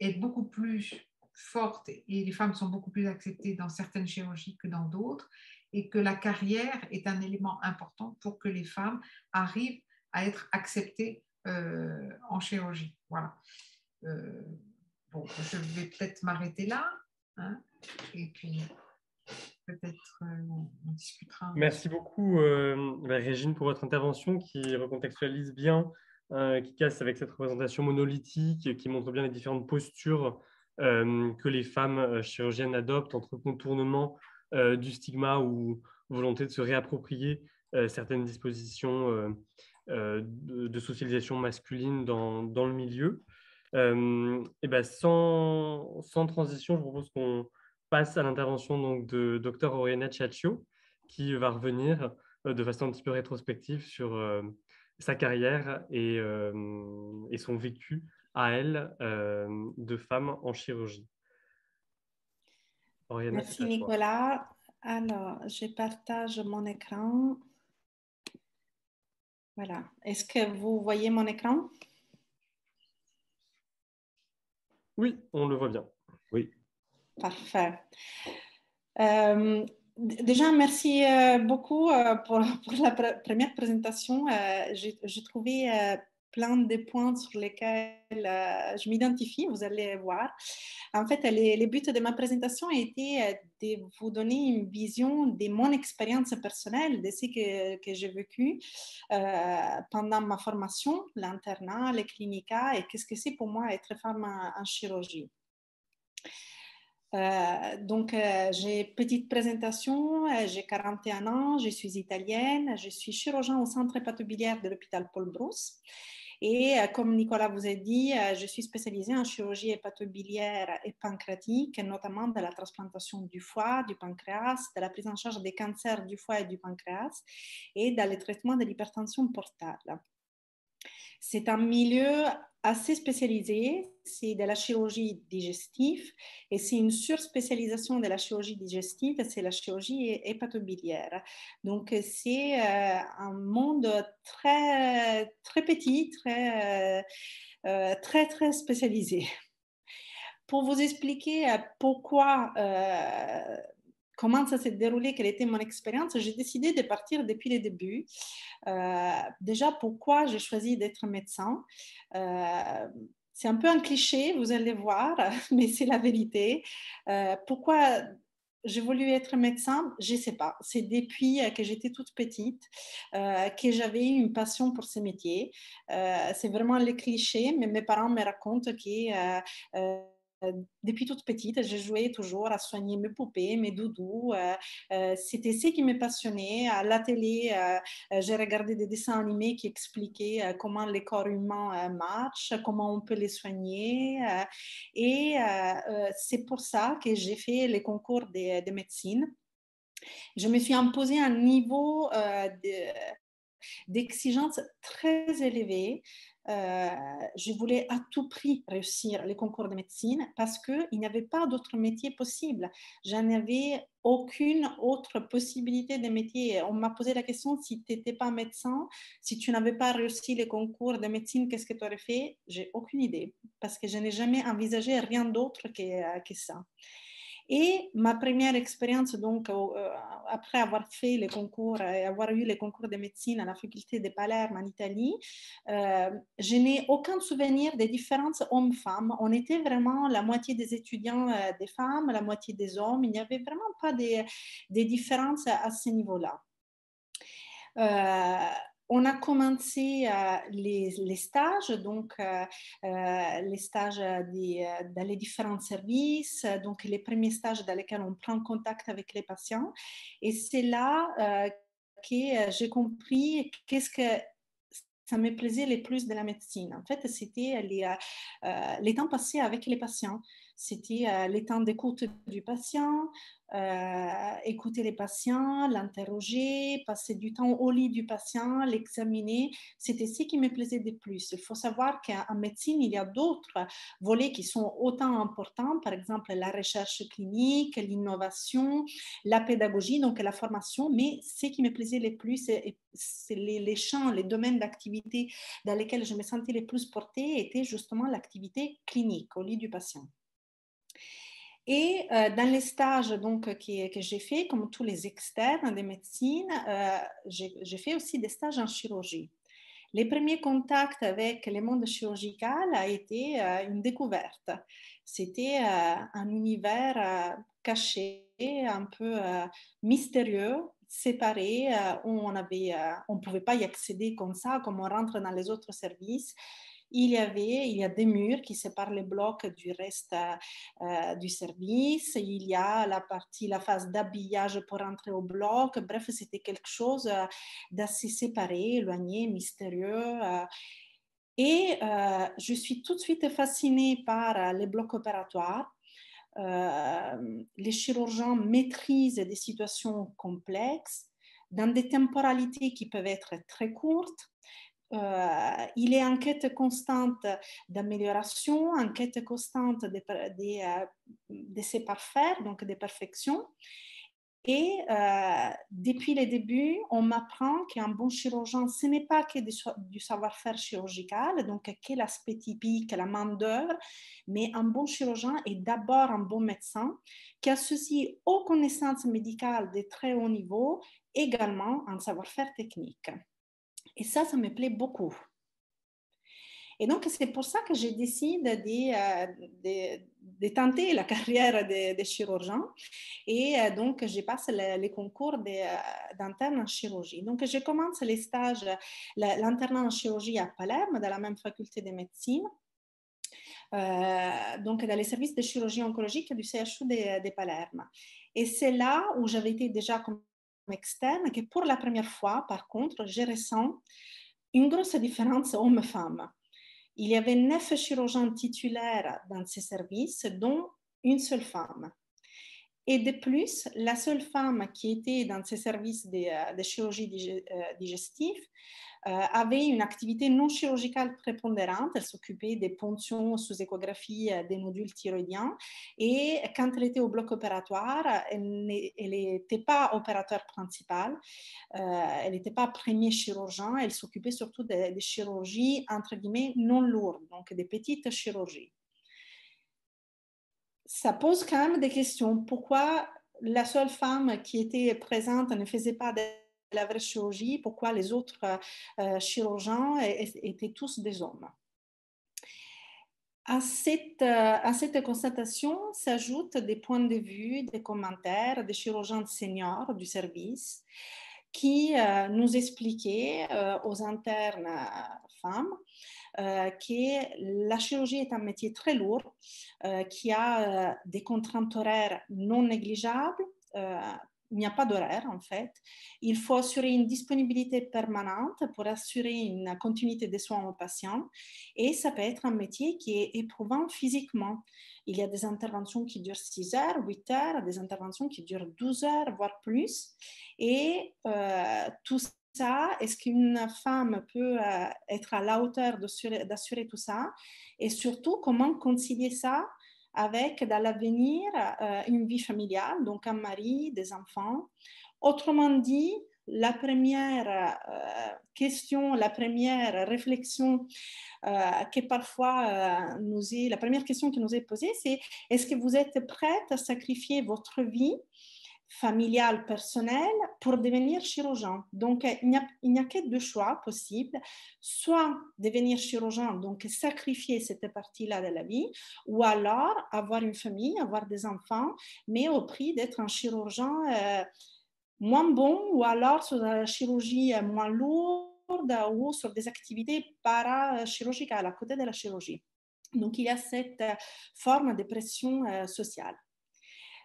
est beaucoup plus forte et les femmes sont beaucoup plus acceptées dans certaines chirurgies que dans d'autres, et que la carrière est un élément important pour que les femmes arrivent à être acceptées en chirurgie. Voilà. Bon, je vais peut-être m'arrêter là, hein, et puis peut-être on discutera.
Merci beaucoup, Régine, pour votre intervention qui recontextualise bien, qui casse avec cette représentation monolithique, qui montre bien les différentes postures que les femmes chirurgiennes adoptent entre contournement du stigma ou volonté de se réapproprier certaines dispositions de socialisation masculine dans le milieu. Et ben sans transition, je propose qu'on passe à l'intervention donc, de Dr Oriana Ciaccio, qui va revenir de façon un petit peu rétrospective sur sa carrière et son vécu à elle de femme en chirurgie. Oriana,
Merci Nicolas. Alors, je partage mon écran. Voilà. Est-ce que vous voyez mon écran?
Oui, on le voit bien.
Oui.
Parfait. Déjà, merci beaucoup pour la première présentation. J'ai trouvé plein de points sur lesquels je m'identifie, vous allez voir. En fait, les buts de ma présentation étaient de vous donner une vision de mon expérience personnelle, de ce que j'ai vécu pendant ma formation, l'internat, les clinicas, et qu'est-ce que c'est pour moi être femme en chirurgie. J'ai petite présentation, j'ai 41 ans, je suis italienne, je suis chirurgien au centre hépatobiliaire de l'hôpital Paul Brousse. Et comme Nicolas vous a dit, je suis spécialisée en chirurgie hépatobiliaire et pancréatique, notamment de la transplantation du foie, du pancréas, de la prise en charge des cancers du foie et du pancréas et dans le traitement de l'hypertension portale. C'est un milieu assez spécialisé, c'est de la chirurgie digestive et c'est une surspécialisation de la chirurgie digestive, c'est la chirurgie hépatobiliaire. Donc c'est un monde très, très petit, très spécialisé. Pour vous expliquer pourquoi comment ça s'est déroulé, quelle était mon expérience, j'ai décidé de partir depuis le début. Déjà, pourquoi j'ai choisi d'être médecin? C'est un peu un cliché, vous allez voir, mais c'est la vérité. Pourquoi j'ai voulu être médecin? Je ne sais pas. C'est depuis que j'étais toute petite que j'avais une passion pour ce métier. C'est vraiment le cliché, mais mes parents me racontent que depuis toute petite, je jouais toujours à soigner mes poupées, mes doudous. C'était ce qui me passionnait. À la télé, j'ai regardé des dessins animés qui expliquaient comment les corps humains marchent, comment on peut les soigner. C'est pour ça que j'ai fait les concours de médecine. Je me suis imposé un niveau d'exigence très élevée. Je voulais à tout prix réussir les concours de médecine parce qu'il n'y avait pas d'autre métier possible. Je n'avais aucune autre possibilité de métier. On m'a posé la question, si tu n'étais pas médecin, si tu n'avais pas réussi les concours de médecine, qu'est-ce que tu aurais fait? J'ai aucune idée parce que je n'ai jamais envisagé rien d'autre que ça. Et ma première expérience, donc, après avoir fait les concours et avoir eu les concours de médecine à la faculté de Palerme en Italie, je n'ai aucun souvenir des différences hommes-femmes. On était vraiment la moitié des étudiants des femmes, la moitié des hommes. Il n'y avait vraiment pas des différences à ce niveau-là. On a commencé les stages, donc les stages dans les différents services, donc les premiers stages dans lesquels on prend contact avec les patients. Et c'est là que j'ai compris qu'est-ce que ça me plaisait le plus de la médecine. En fait, c'était les temps passés avec les patients. C'était les temps d'écoute du patient, écouter les patients, l'interroger, passer du temps au lit du patient, l'examiner. C'était ce qui me plaisait le plus. Il faut savoir qu'en médecine, il y a d'autres volets qui sont autant importants, par exemple la recherche clinique, l'innovation, la pédagogie, donc la formation, mais ce qui me plaisait le plus, c'est les champs, les domaines d'activité dans lesquels je me sentais le plus portée était justement l'activité clinique au lit du patient. Et dans les stages donc, que j'ai fait, comme tous les externes de médecine, j'ai fait aussi des stages en chirurgie. Les premiers contacts avec le monde chirurgical a été une découverte. C'était un univers caché, un peu mystérieux, séparé, où on ne pouvait pas y accéder comme ça, comme on rentre dans les autres services. Il y a des murs qui séparent les blocs du reste du service. Il y a la phase d'habillage pour entrer au bloc. Bref, c'était quelque chose d'assez séparé, éloigné, mystérieux. Je suis tout de suite fascinée par les blocs opératoires. Les chirurgiens maîtrisent des situations complexes dans des temporalités qui peuvent être très courtes. Il est en quête constante d'amélioration, en quête constante de se parfaire, donc de perfection. Et depuis les débuts, on m'apprend qu'un bon chirurgien, ce n'est pas que du savoir-faire chirurgical, donc que l'aspect typique, la main-d'œuvre, mais un bon chirurgien est d'abord un bon médecin qui associe aux connaissances médicales de très haut niveau également un savoir-faire technique. Et ça me plaît beaucoup. Et donc, c'est pour ça que j'ai décidé de tenter la carrière de chirurgien. Et donc, je passe les concours d'interne en chirurgie. Donc, je commence les stages, l'internat en chirurgie à Palerme, dans la même faculté de médecine. Donc dans les services de chirurgie oncologique du CHU de Palerme. Et c'est là où j'avais été déjà comme externe que pour la première fois, par contre, je ressens une grosse différence homme-femme. Il y avait 9 chirurgiens titulaires dans ces services, dont une seule femme. Et de plus, la seule femme qui était dans ces services de chirurgie digestive avait une activité non chirurgicale prépondérante. Elle s'occupait des ponctions sous échographie des nodules thyroïdiens. Et quand elle était au bloc opératoire, elle n'était pas opérateur principal. Elle n'était pas premier chirurgien. Elle s'occupait surtout des chirurgies, entre guillemets, non lourdes, donc des petites chirurgies. Ça pose quand même des questions. Pourquoi la seule femme qui était présente ne faisait pas de la vraie chirurgie? Pourquoi les autres chirurgiens étaient tous des hommes? À cette constatation s'ajoutent des points de vue, des commentaires des chirurgiens seniors du service qui nous expliquaient aux internes femmes que la chirurgie est un métier très lourd, qui a des contraintes horaires non négligeables. Il n'y a pas d'horaire en fait. Il faut assurer une disponibilité permanente pour assurer une continuité des soins aux patients et ça peut être un métier qui est éprouvant physiquement. Il y a des interventions qui durent 6 heures, 8 heures, des interventions qui durent 12 heures, voire plus. Et tout ça, est-ce qu'une femme peut être à la hauteur d'assurer tout ça? Et surtout, comment concilier ça avec, dans l'avenir, une vie familiale, donc un mari, des enfants? Autrement dit, la première question, la première réflexion que parfois la première question qui nous est posée, c'est est-ce que vous êtes prête à sacrifier votre vie familiale, personnelle, pour devenir chirurgien? Donc, il n'y a que 2 choix possibles. Soit devenir chirurgien, donc sacrifier cette partie-là de la vie, ou alors avoir une famille, avoir des enfants, mais au prix d'être un chirurgien moins bon, ou alors sur la chirurgie moins lourde, ou sur des activités parachirurgicales à côté de la chirurgie. Donc, il y a cette forme de pression sociale.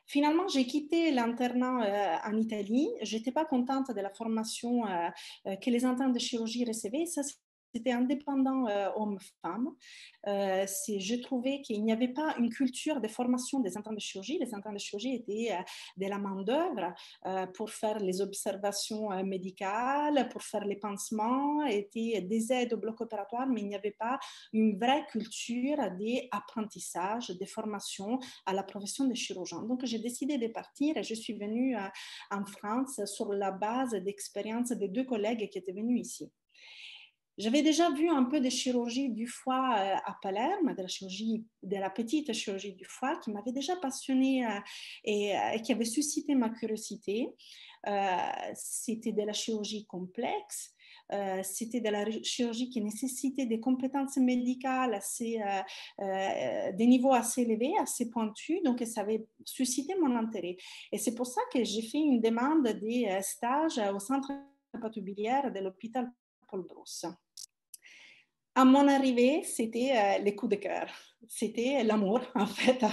Finalement, j'ai quitté l'internat en Italie. Je n'étais pas contente de la formation que les internes de chirurgie recevaient. Ça, c'était indépendant hommes-femmes. Je trouvais qu'il n'y avait pas une culture de formation des internes de chirurgie. Les internes de chirurgie étaient de la main-d'œuvre pour faire les observations médicales, pour faire les pansements, étaient des aides au bloc opératoire, mais il n'y avait pas une vraie culture d'apprentissage, de formation à la profession de chirurgien. Donc, j'ai décidé de partir et je suis venue en France sur la base d'expérience des 2 collègues qui étaient venus ici. J'avais déjà vu un peu de chirurgie du foie à Palerme, de la petite chirurgie du foie, qui m'avait déjà passionnée et qui avait suscité ma curiosité. C'était de la chirurgie complexe. C'était de la chirurgie qui nécessitait des compétences médicales des niveaux assez élevés, assez pointus, donc ça avait suscité mon intérêt. Et c'est pour ça que j'ai fait une demande des stages au centre hépatobiliaire de l'hôpital Paul Brousse. À mon arrivée, c'était les coups de cœur. C'était l'amour, en fait,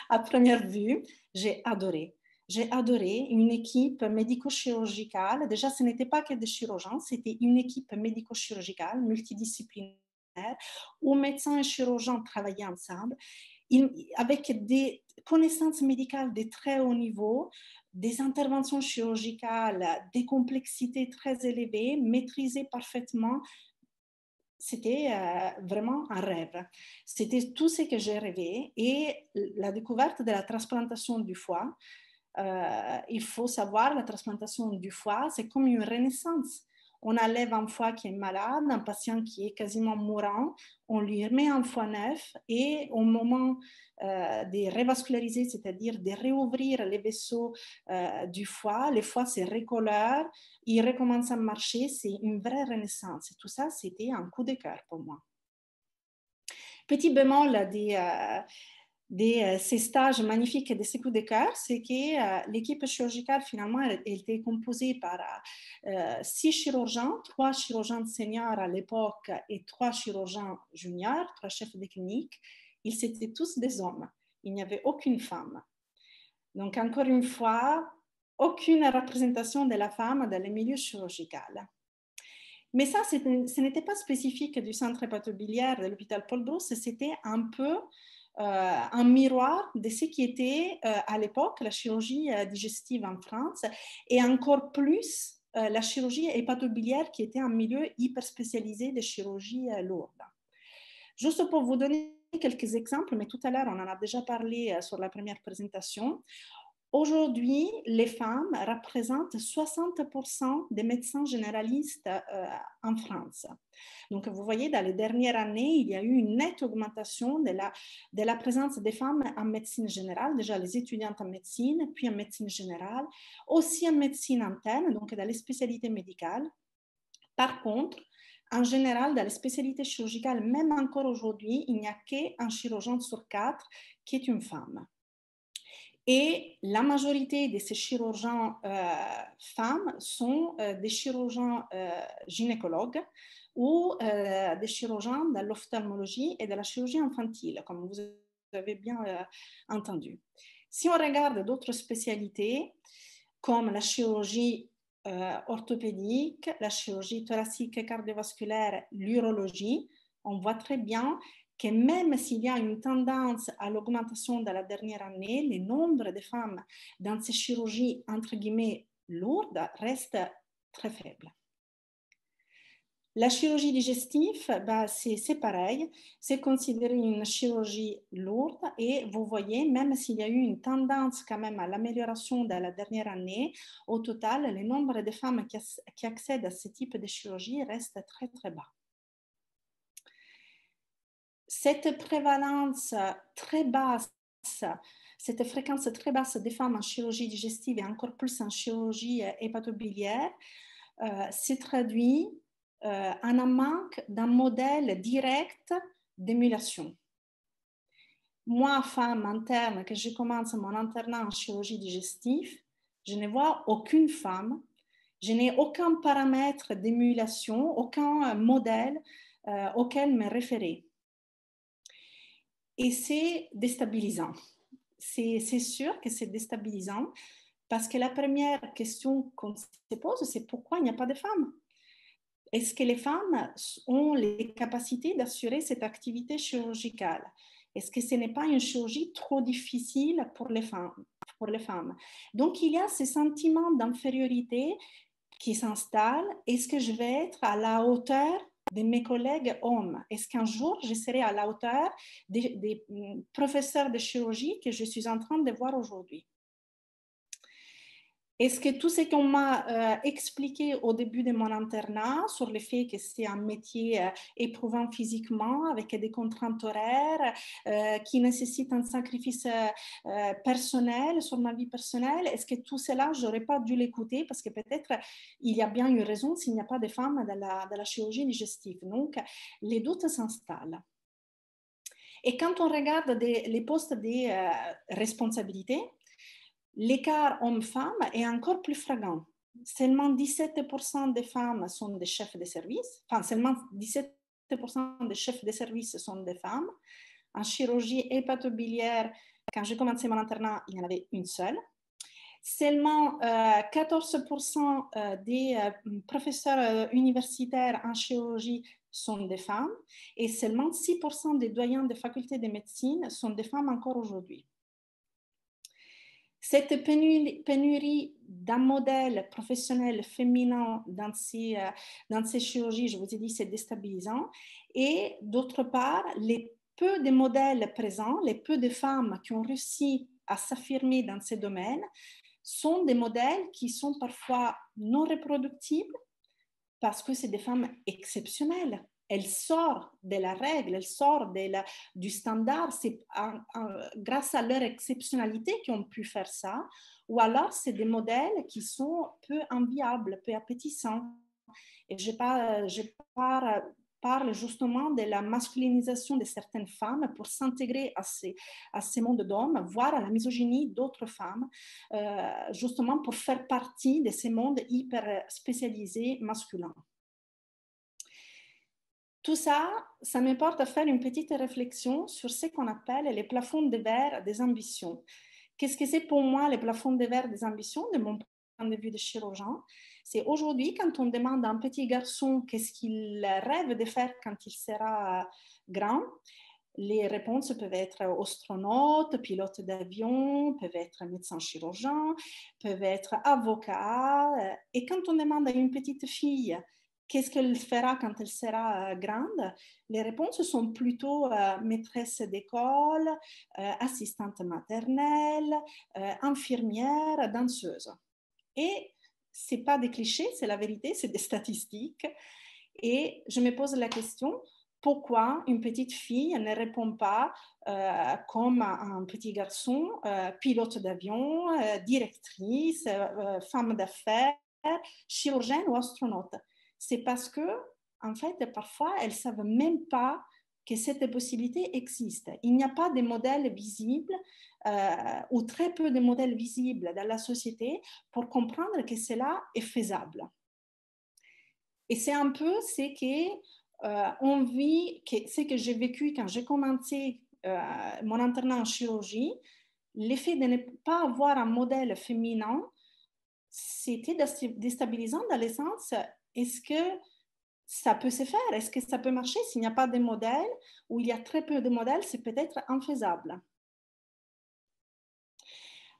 à première vue. J'ai adoré. J'ai adoré une équipe médico-chirurgicale. Déjà, ce n'était pas que des chirurgiens, c'était une équipe médico-chirurgicale multidisciplinaire où médecins et chirurgiens travaillaient ensemble avec des connaissances médicales de très haut niveau, des interventions chirurgicales, des complexités très élevées, maîtrisées parfaitement. C'était vraiment un rêve. C'était tout ce que j'ai rêvé. Et la découverte de la transplantation du foie il faut savoir, la transplantation du foie, c'est comme une renaissance. On enlève un foie qui est malade, un patient qui est quasiment mourant, on lui remet un foie neuf et au moment de revasculariser, c'est-à-dire de réouvrir les vaisseaux du foie, le foie se recolore, il recommence à marcher, c'est une vraie renaissance. Et tout ça, c'était un coup de cœur pour moi. Petit bémol de ces stages magnifiques et de ces coups de cœur, c'est que l'équipe chirurgicale, finalement, elle était composée par 6 chirurgiens, 3 chirurgiens seniors à l'époque et 3 chirurgiens juniors, 3 chefs de clinique. Ils étaient tous des hommes. Il n'y avait aucune femme. Donc, encore une fois, aucune représentation de la femme dans le milieu chirurgical. Mais ça, ce n'était pas spécifique du centre hépatobiliaire de l'hôpital Paul-Brousse, c'était un peu un miroir de ce qui était à l'époque la chirurgie digestive en France et encore plus la chirurgie hépatobiliaire qui était un milieu hyper spécialisé de chirurgie lourde. Juste pour vous donner quelques exemples, mais tout à l'heure on en a déjà parlé sur la première présentation. Aujourd'hui, les femmes représentent 60% des médecins généralistes en France. Donc, vous voyez, dans les dernières années, il y a eu une nette augmentation de la présence des femmes en médecine générale, déjà les étudiantes en médecine, puis en médecine générale, aussi en médecine interne, donc dans les spécialités médicales. Par contre, en général, dans les spécialités chirurgicales, même encore aujourd'hui, il n'y a qu'un chirurgien sur 4 qui est une femme. Et la majorité de ces chirurgiens femmes sont des chirurgiens gynécologues ou des chirurgiens de l'ophtalmologie et de la chirurgie infantile, comme vous avez bien entendu. Si on regarde d'autres spécialités, comme la chirurgie orthopédique, la chirurgie thoracique et cardiovasculaire, l'urologie, on voit très bien que même s'il y a une tendance à l'augmentation de la dernière année, le nombre de femmes dans ces chirurgies, entre guillemets, lourdes, reste très faible. La chirurgie digestive, c'est pareil, c'est considéré une chirurgie lourde et vous voyez, même s'il y a eu une tendance quand même à l'amélioration de la dernière année, au total, le nombre de femmes qui accèdent à ce type de chirurgie reste très très bas. Cette prévalence très basse, cette fréquence très basse des femmes en chirurgie digestive et encore plus en chirurgie hépatobiliaire se traduit en un manque d'un modèle direct d'émulation. Moi, femme interne, que je commence mon internat en chirurgie digestive, je ne vois aucune femme, je n'ai aucun paramètre d'émulation, aucun modèle auquel me référer. Et c'est déstabilisant. C'est sûr que c'est déstabilisant parce que la première question qu'on se pose, c'est pourquoi il n'y a pas de femmes? Est-ce que les femmes ont les capacités d'assurer cette activité chirurgicale? Est-ce que ce n'est pas une chirurgie trop difficile pour les femmes? Donc, il y a ce sentiment d'infériorité qui s'installe. Est-ce que je vais être à la hauteur de mes collègues hommes? Est-ce qu'un jour, je serai à la hauteur des professeurs de chirurgie que je suis en train de voir aujourd'hui? Est-ce que tout ce qu'on m'a expliqué au début de mon internat sur le fait que c'est un métier éprouvant physiquement, avec des contraintes horaires, qui nécessite un sacrifice personnel sur ma vie personnelle, est-ce que tout cela, je n'aurais pas dû l'écouter parce que peut-être il y a bien une raison s'il n'y a pas de femmes dans la chirurgie digestive. Donc, les doutes s'installent. Et quand on regarde les postes de responsabilité, l'écart homme-femme est encore plus flagrant. Seulement 17% des femmes sont des chefs de service, enfin seulement 17% des chefs de service sont des femmes. En chirurgie hépatobiliaire, quand j'ai commencé mon internat, il y en avait une seule. Seulement 14% des professeurs universitaires en chirurgie sont des femmes et seulement 6% des doyens des facultés de médecine sont des femmes encore aujourd'hui. Cette pénurie d'un modèle professionnel féminin dans ces chirurgies, je vous ai dit, c'est déstabilisant. Et d'autre part, les peu de modèles présents, les peu de femmes qui ont réussi à s'affirmer dans ces domaines sont des modèles qui sont parfois non reproductibles parce que c'est des femmes exceptionnelles. Elles sortent de la règle, elles sortent du standard. C'est grâce à leur exceptionnalité qu'ils ont pu faire ça. Ou alors, c'est des modèles qui sont peu enviables, peu appétissants. Et je parle justement de la masculinisation de certaines femmes pour s'intégrer à ces mondes d'hommes, voire à la misogynie d'autres femmes, justement pour faire partie de ces mondes hyper spécialisés masculins. Tout ça, ça me porte à faire une petite réflexion sur ce qu'on appelle les plafonds de verre des ambitions. Qu'est-ce que c'est pour moi les plafonds de verre des ambitions de mon point de vue de chirurgien? C'est aujourd'hui, quand on demande à un petit garçon qu'est-ce qu'il rêve de faire quand il sera grand, les réponses peuvent être astronaute, pilote d'avion, peuvent être médecin chirurgien, peuvent être avocat. Et quand on demande à une petite fille qu'est-ce qu'elle fera quand elle sera grande, les réponses sont plutôt maîtresse d'école, assistante maternelle, infirmière, danseuse. Et ce n'est pas des clichés, c'est la vérité, c'est des statistiques. Et je me pose la question, pourquoi une petite fille ne répond pas comme un petit garçon, pilote d'avion, directrice, femme d'affaires, chirurgienne ou astronaute? C'est parce que, en fait, parfois, elles ne savent même pas que cette possibilité existe. Il n'y a pas de modèles visibles ou très peu de modèles visibles dans la société pour comprendre que cela est faisable. Et c'est un peu ce qu'on vit, ce que j'ai vécu quand j'ai commencé mon internat en chirurgie. L'effet de ne pas avoir un modèle féminin, c'était déstabilisant dans le sens, est-ce que ça peut se faire? Est-ce que ça peut marcher? S'il n'y a pas de modèle ou il y a très peu de modèles, c'est peut-être infaisable.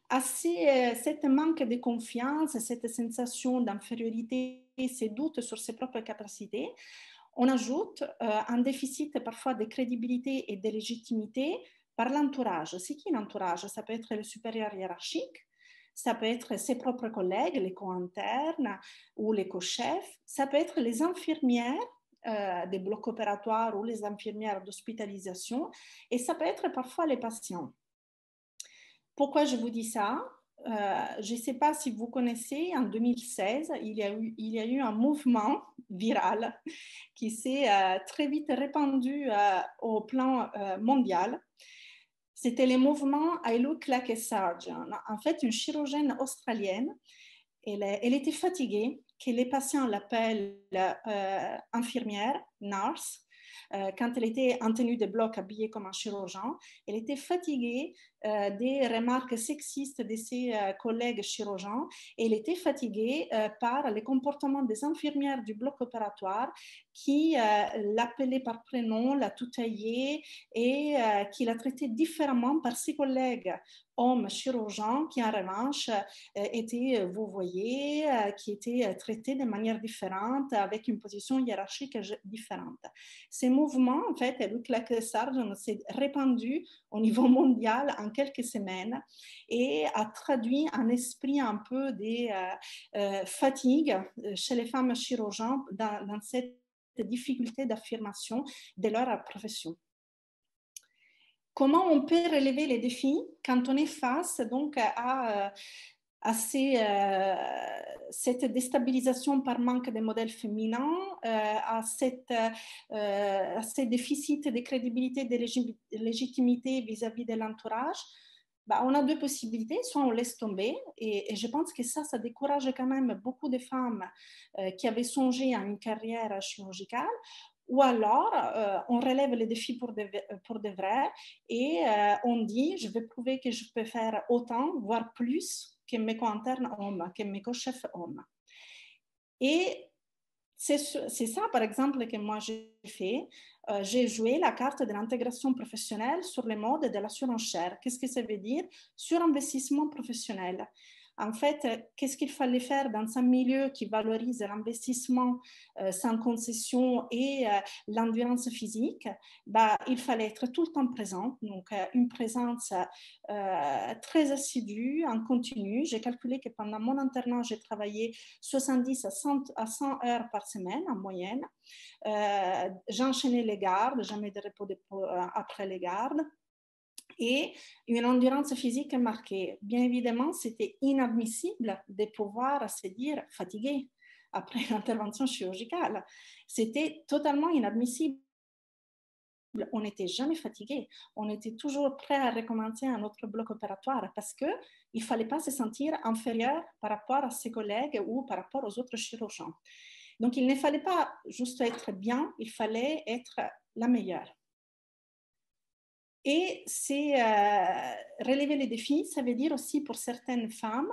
Cette manque de confiance, cette sensation d'infériorité, ces doutes sur ses propres capacités, on ajoute un déficit parfois de crédibilité et de légitimité par l'entourage. C'est qui l'entourage? Ça peut être le supérieur hiérarchique, ça peut être ses propres collègues, les co-internes ou les co-chefs, ça peut être les infirmières des blocs opératoires ou les infirmières d'hospitalisation, et ça peut être parfois les patients. Pourquoi je vous dis ça? Je ne sais pas si vous connaissez, en 2016, il y a eu un mouvement viral qui s'est très vite répandu au plan mondial. C'était le mouvement I Look Like a Surgeon. En fait, une chirurgienne australienne, elle était fatiguée, que les patients l'appellent infirmière, nurse, quand elle était en tenue de bloc habillée comme un chirurgien. Elle était fatiguée des remarques sexistes de ses collègues chirurgiens et elle était fatiguée par les comportements des infirmières du bloc opératoire qui l'appelaient par prénom, la tutoyaient et qui la traitaient différemment par ses collègues hommes chirurgiens qui en revanche étaient vouvoyés, qui étaient traités de manière différente avec une position hiérarchique différente. Ces mouvements, en fait, Look Like a Surgeon s'est répandu au niveau mondial en quelques semaines et a traduit un esprit un peu de fatigue chez les femmes chirurgiens dans cette difficulté d'affirmation de leur profession. Comment on peut relever les défis quand on est face donc à cette déstabilisation par manque de modèles féminins, à ces déficits de crédibilité, de légitimité vis-à-vis de l'entourage? On a deux possibilités, soit on laisse tomber, et je pense que ça décourage quand même beaucoup de femmes qui avaient songé à une carrière chirurgicale, ou alors on relève les défis pour de vrai et on dit je vais prouver que je peux faire autant, voire plus que mes co-internes hommes, que mes co-chefs hommes. Et c'est ça, par exemple, que moi j'ai fait. J'ai joué la carte de l'intégration professionnelle sur le mode de la surenchère. Qu'est-ce que ça veut dire? Surinvestissement professionnel. En fait, qu'est-ce qu'il fallait faire dans un milieu qui valorise l'investissement sans concession et l'endurance physique? Il fallait être tout le temps présent, donc une présence très assidue, en continu. J'ai calculé que pendant mon internat, j'ai travaillé 70 à 100 heures par semaine en moyenne. J'enchaînais les gardes, jamais de repos après les gardes. Et une endurance physique marquée. Bien évidemment, c'était inadmissible de pouvoir se dire fatigué après l'intervention chirurgicale. C'était totalement inadmissible. On n'était jamais fatigué. On était toujours prêt à recommencer un autre bloc opératoire parce qu'il ne fallait pas se sentir inférieur par rapport à ses collègues ou par rapport aux autres chirurgiens. Donc, il ne fallait pas juste être bien, il fallait être la meilleure. Et c'est relever les défis, ça veut dire aussi pour certaines femmes,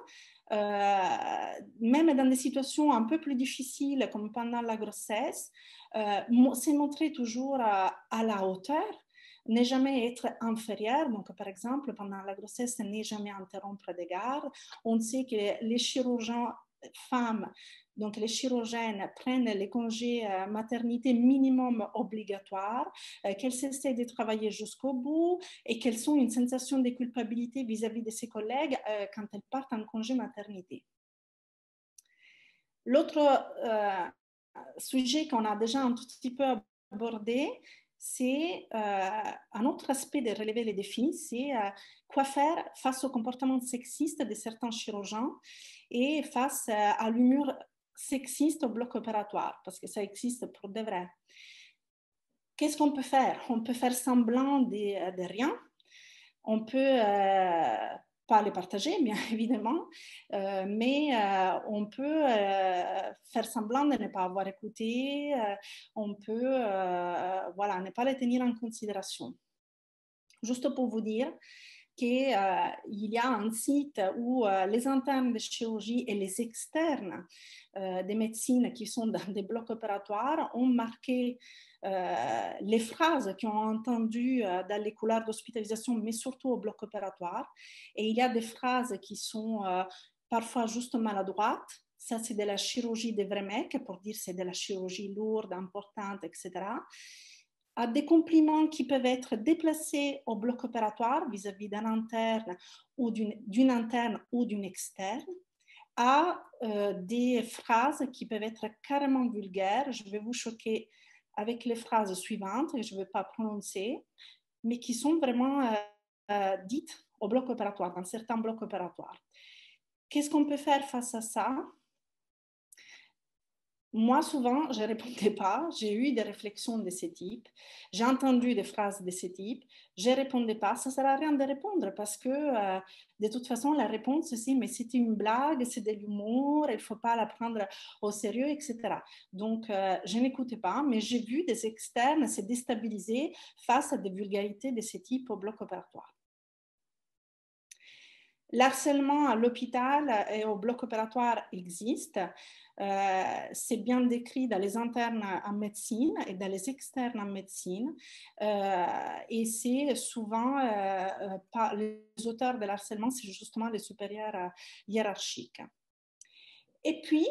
même dans des situations un peu plus difficiles comme pendant la grossesse, se montrer toujours à la hauteur, ne jamais être inférieur. Donc, par exemple, pendant la grossesse, ne jamais interrompre des gardes. On sait que les chirurgiens femmes, donc les chirurgiennes, prennent les congés maternité minimum obligatoires, qu'elles essaient de travailler jusqu'au bout et qu'elles ont une sensation de culpabilité vis-à-vis de ses collègues quand elles partent en congé maternité. L'autre sujet qu'on a déjà un tout petit peu abordé, c'est un autre aspect de relever les défis, c'est quoi faire face au comportement sexiste de certains chirurgiens et face à l'humour sexiste au bloc opératoire, parce que ça existe pour de vrai. Qu'est-ce qu'on peut faire? On peut faire semblant de rien. On peut pas les partager, bien évidemment, mais on peut faire semblant de ne pas avoir écouté, on peut voilà, ne pas les tenir en considération. Juste pour vous dire qu'il y a un site où les internes de chirurgie et les externes des médecines qui sont dans des blocs opératoires ont marqué les phrases qu'ils ont entendues dans les couloirs d'hospitalisation, mais surtout au bloc opératoire. Et il y a des phrases qui sont parfois juste maladroites. Ça, c'est de la chirurgie des vrais mecs, pour dire c'est de la chirurgie lourde, importante, etc. À des compliments qui peuvent être déplacés au bloc opératoire vis-à-vis d'un interne ou d'une interne ou d'une externe, à des phrases qui peuvent être carrément vulgaires. Je vais vous choquer avec les phrases suivantes, que je ne vais pas prononcer, mais qui sont vraiment dites au bloc opératoire, dans certains blocs opératoires. Qu'est-ce qu'on peut faire face à ça? Moi, souvent, je ne répondais pas. J'ai eu des réflexions de ce type. J'ai entendu des phrases de ce type. Je ne répondais pas. Ça ne sert à rien de répondre parce que, de toute façon, la réponse, c'est mais c'est une blague, c'est de l'humour, il ne faut pas la prendre au sérieux, etc. Donc, je n'écoutais pas, mais j'ai vu des externes se déstabiliser face à des vulgarités de ce type au bloc opératoire. L'harcèlement à l'hôpital et au bloc opératoire existe. C'est bien décrit dans les internes en médecine et dans les externes en médecine. Et c'est souvent, les auteurs de l'harcèlement, c'est justement les supérieurs hiérarchiques. Et puis,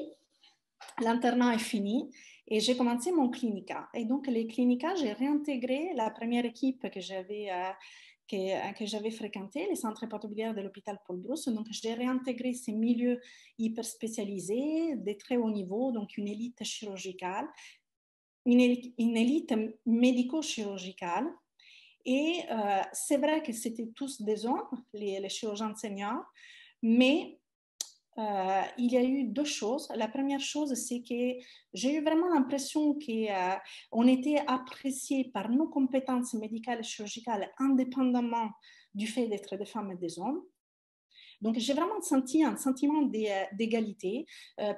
l'internat est fini et j'ai commencé mon clinica. Et donc, les clinicas, j'ai réintégré la première équipe que j'avais fréquenté, les centres hépatobiliaires de l'hôpital Paul-Brousse. Donc, j'ai réintégré ces milieux hyper spécialisés, de très haut niveau, donc une élite chirurgicale, une élite médico-chirurgicale. Et c'est vrai que c'était tous des hommes, les chirurgiens seniors, mais il y a eu deux choses. La première chose, c'est que j'ai eu vraiment l'impression qu'on était apprécié par nos compétences médicales et chirurgicales indépendamment du fait d'être des femmes et des hommes. Donc, j'ai vraiment senti un sentiment d'égalité,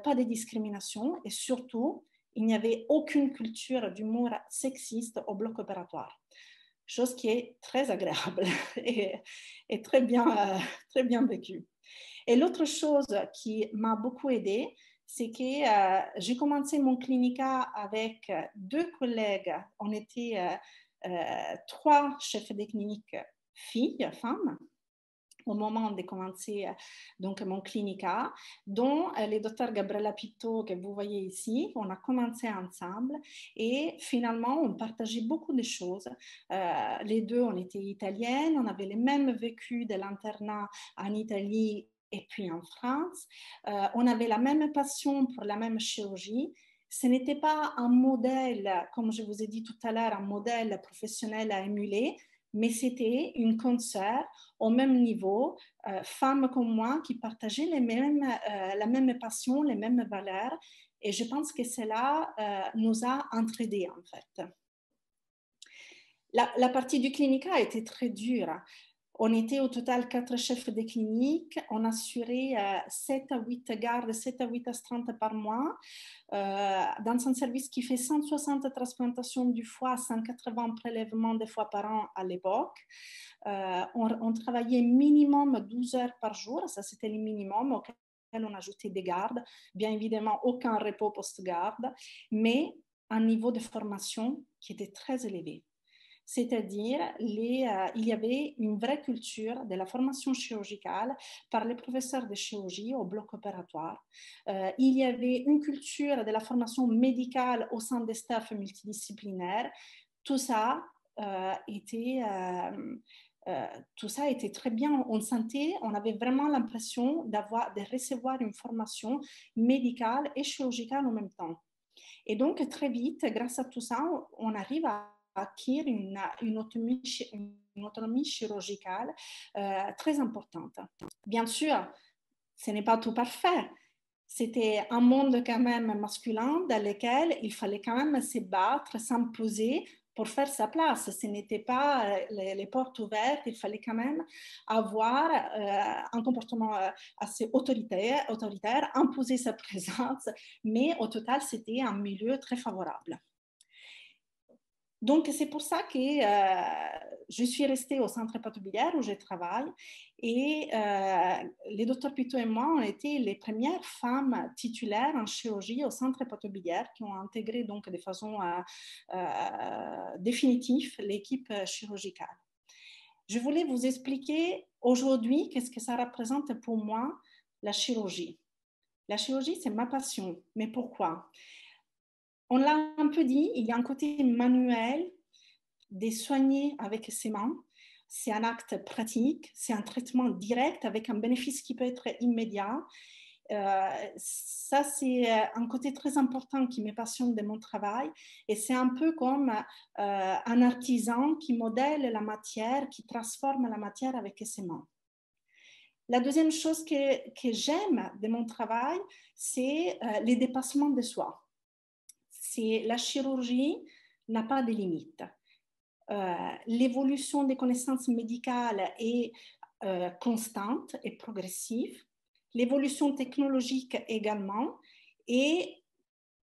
pas de discrimination et surtout, il n'y avait aucune culture d'humour sexiste au bloc opératoire. Chose qui est très agréable et très bien vécue. Et l'autre chose qui m'a beaucoup aidée, c'est que j'ai commencé mon clinica avec deux collègues. On était trois chefs de clinique femmes. au moment de commencer donc mon clinica, dont le docteur Gabriella Pitto que vous voyez ici. On a commencé ensemble et finalement on partageait beaucoup de choses. Les deux, on était italiennes, on avait les mêmes vécus de l'internat en Italie et puis en France. On avait la même passion pour la même chirurgie. Ce n'était pas un modèle, comme je vous ai dit tout à l'heure, un modèle professionnel à émuler, mais c'était une concert au même niveau, femmes comme moi qui partageaient la même passion, les mêmes valeurs. Et je pense que cela nous a entraidés en fait. La partie du clinica a été très dure. On était au total 4 chefs de clinique. On assurait 7 à 8 gardes, 7 à 8 astreintes par mois. Dans un service qui fait 160 transplantations du foie, 180 prélèvements de foie par an à l'époque. On travaillait minimum 12 heures par jour. Ça, c'était le minimum auquel on ajoutait des gardes. Bien évidemment, aucun repos post-garde, mais un niveau de formation qui était très élevé. C'est-à-dire, il y avait une vraie culture de la formation chirurgicale par les professeurs de chirurgie au bloc opératoire. Il y avait une culture de la formation médicale au sein des staffs multidisciplinaires. Tout ça était très bien. On avait vraiment l'impression de recevoir une formation médicale et chirurgicale en même temps. Et donc, très vite, grâce à tout ça, on arrive à acquérir une autonomie chirurgicale très importante. Bien sûr, ce n'est pas tout parfait. C'était un monde quand même masculin dans lequel il fallait quand même se battre, s'imposer pour faire sa place. Ce n'était pas les portes ouvertes, il fallait quand même avoir un comportement assez autoritaire, imposer sa présence, mais au total, c'était un milieu très favorable. Donc, c'est pour ça que je suis restée au centre hépatobiliaire où je travaille et le docteur Pitto et moi, on était les premières femmes titulaires en chirurgie au centre hépatobiliaire qui ont intégré donc de façon définitive l'équipe chirurgicale. Je voulais vous expliquer aujourd'hui qu'est-ce que ça représente pour moi la chirurgie. La chirurgie, c'est ma passion. Mais pourquoi ? On l'a un peu dit, il y a un côté manuel de soigner avec ses mains. C'est un acte pratique, c'est un traitement direct avec un bénéfice qui peut être immédiat. Ça, c'est un côté très important qui me passionne de mon travail. Et c'est un peu comme un artisan qui modèle la matière, qui transforme la matière avec ses mains. La deuxième chose que j'aime de mon travail, c'est les dépassements de soi. La chirurgie n'a pas de limites. L'évolution des connaissances médicales est constante et progressive. L'évolution technologique également. Et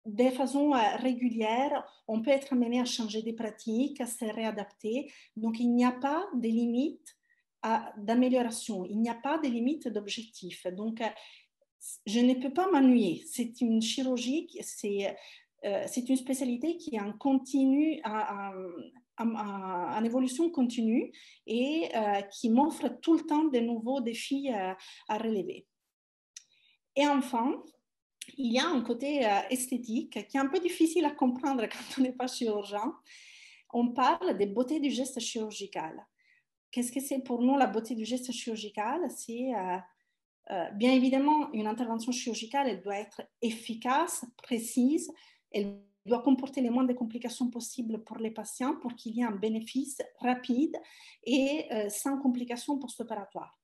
de façon régulière, on peut être amené à changer des pratiques, à se réadapter. Donc, il n'y a pas de limites d'amélioration. Il n'y a pas de limites d'objectifs. Donc, je ne peux pas m'ennuyer. C'est une chirurgie, c'est une spécialité qui est en continu, en évolution continue et qui m'offre tout le temps de nouveaux défis à relever. Et enfin, il y a un côté esthétique qui est un peu difficile à comprendre quand on n'est pas chirurgien. On parle des beautés du geste chirurgical. Qu'est-ce que c'est pour nous la beauté du geste chirurgical ? C'est bien évidemment une intervention chirurgicale, elle doit être efficace, précise, elle doit comporter les moins de complications possibles pour les patients pour qu'il y ait un bénéfice rapide et sans complications post-opératoires.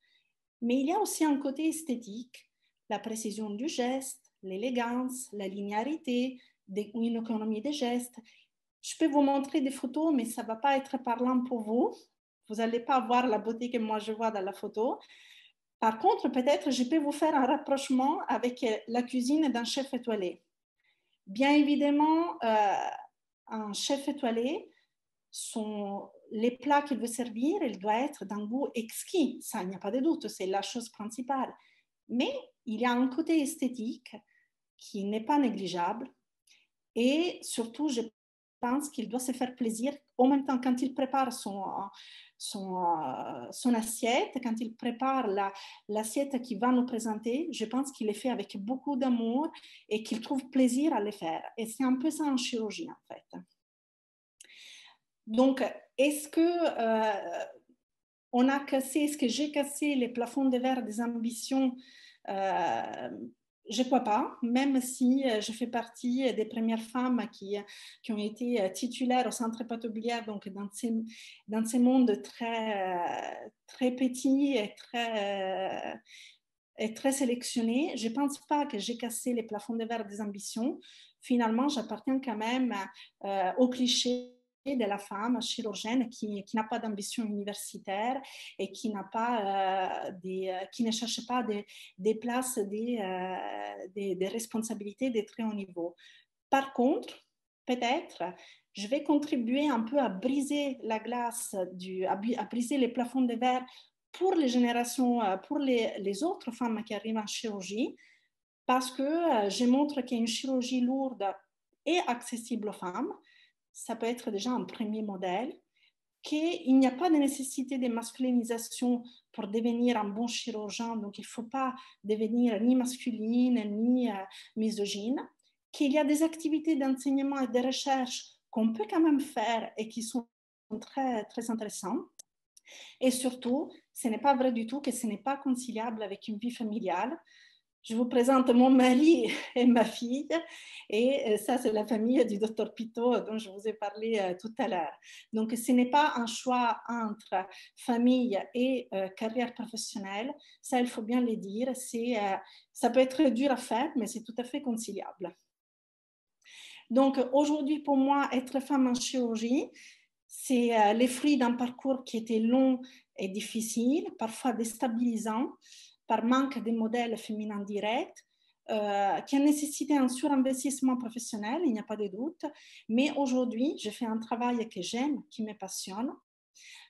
Mais il y a aussi un côté esthétique, la précision du geste, l'élégance, la linéarité, une économie des gestes. Je peux vous montrer des photos, mais ça ne va pas être parlant pour vous. Vous n'allez pas voir la beauté que moi je vois dans la photo. Par contre, peut-être je peux vous faire un rapprochement avec la cuisine d'un chef étoilé. Bien évidemment, un chef étoilé, les plats qu'il veut servir, il doit être d'un goût exquis. Ça, il n'y a pas de doute, c'est la chose principale. Mais il y a un côté esthétique qui n'est pas négligeable. Et surtout, je pense qu'il doit se faire plaisir en même temps quand il prépare son assiette, quand il prépare l'assiette qu'il va nous présenter, je pense qu'il les fait avec beaucoup d'amour et qu'il trouve plaisir à les faire. Et c'est un peu ça en chirurgie, en fait. Donc, est-ce que j'ai cassé les plafonds de verre des ambitions? Je ne crois pas, même si je fais partie des premières femmes qui ont été titulaires au centre Pato-Bulliard, donc dans ces mondes très petits et très sélectionnés. Je ne pense pas que j'ai cassé les plafonds de verre des ambitions. Finalement, j'appartiens quand même au cliché de la femme chirurgienne qui n'a pas d'ambition universitaire et qui ne cherche pas des places, des responsabilités de très haut niveau. Par contre, peut-être, je vais contribuer un peu à briser la glace, à briser les plafonds de verre pour les générations, pour les autres femmes qui arrivent en chirurgie, parce que je montre qu'une chirurgie lourde est accessible aux femmes. Ça peut être déjà un premier modèle, qu'il n'y a pas de nécessité de masculinisation pour devenir un bon chirurgien, donc il ne faut pas devenir ni masculine ni misogyne, qu'il y a des activités d'enseignement et de recherche qu'on peut quand même faire et qui sont très, très intéressantes. Et surtout, ce n'est pas vrai du tout que ce n'est pas conciliable avec une vie familiale. Je vous présente mon mari et ma fille, et ça, c'est la famille du docteur Pitot dont je vous ai parlé tout à l'heure. Donc, ce n'est pas un choix entre famille et carrière professionnelle, ça, il faut bien le dire. Ça peut être dur à faire, mais c'est tout à fait conciliable. Donc, aujourd'hui, pour moi, être femme en chirurgie, c'est les fruits d'un parcours qui était long et difficile, parfois déstabilisant, par manque de modèles féminins directs, qui a nécessité un surinvestissement professionnel, il n'y a pas de doute. Mais aujourd'hui, je fais un travail que j'aime, qui me passionne,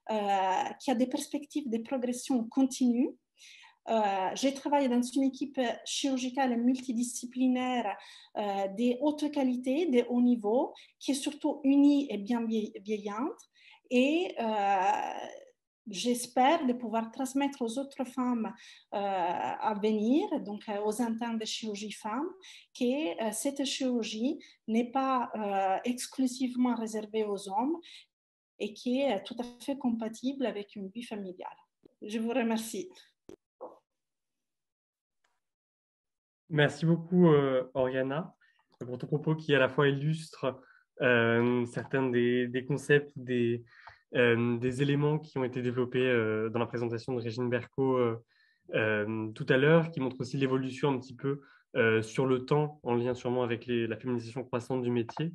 qui a des perspectives de progression continue. J'ai travaillé dans une équipe chirurgicale multidisciplinaire de haute qualité, de haut niveau, qui est surtout unie et bienveillante. Et j'espère de pouvoir transmettre aux autres femmes à venir, donc aux internes de chirurgie femmes, que cette chirurgie n'est pas exclusivement réservée aux hommes et qui est tout à fait compatible avec une vie familiale. Je vous remercie.
Merci beaucoup, Oriana, pour ton propos qui à la fois illustre certains des concepts, des éléments qui ont été développés dans la présentation de Régine Berco tout à l'heure, qui montrent aussi l'évolution un petit peu sur le temps, en lien sûrement avec la féminisation croissante du métier,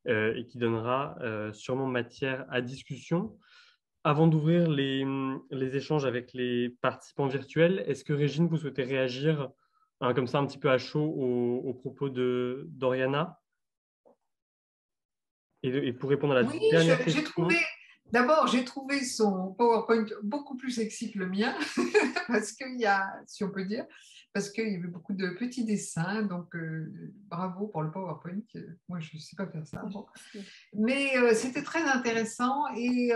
et qui donnera sûrement matière à discussion. Avant d'ouvrir les échanges avec les participants virtuels, est-ce que Régine, vous souhaitez réagir comme ça un petit peu à chaud aux propos d'Oriana et pour répondre à la dernière question.
D'abord, j'ai trouvé son PowerPoint beaucoup plus sexy que le mien, parce qu'il y a, si on peut dire, parce qu'il y avait beaucoup de petits dessins, donc bravo pour le PowerPoint. Moi, je ne sais pas faire ça. Bon. Mais c'était très intéressant et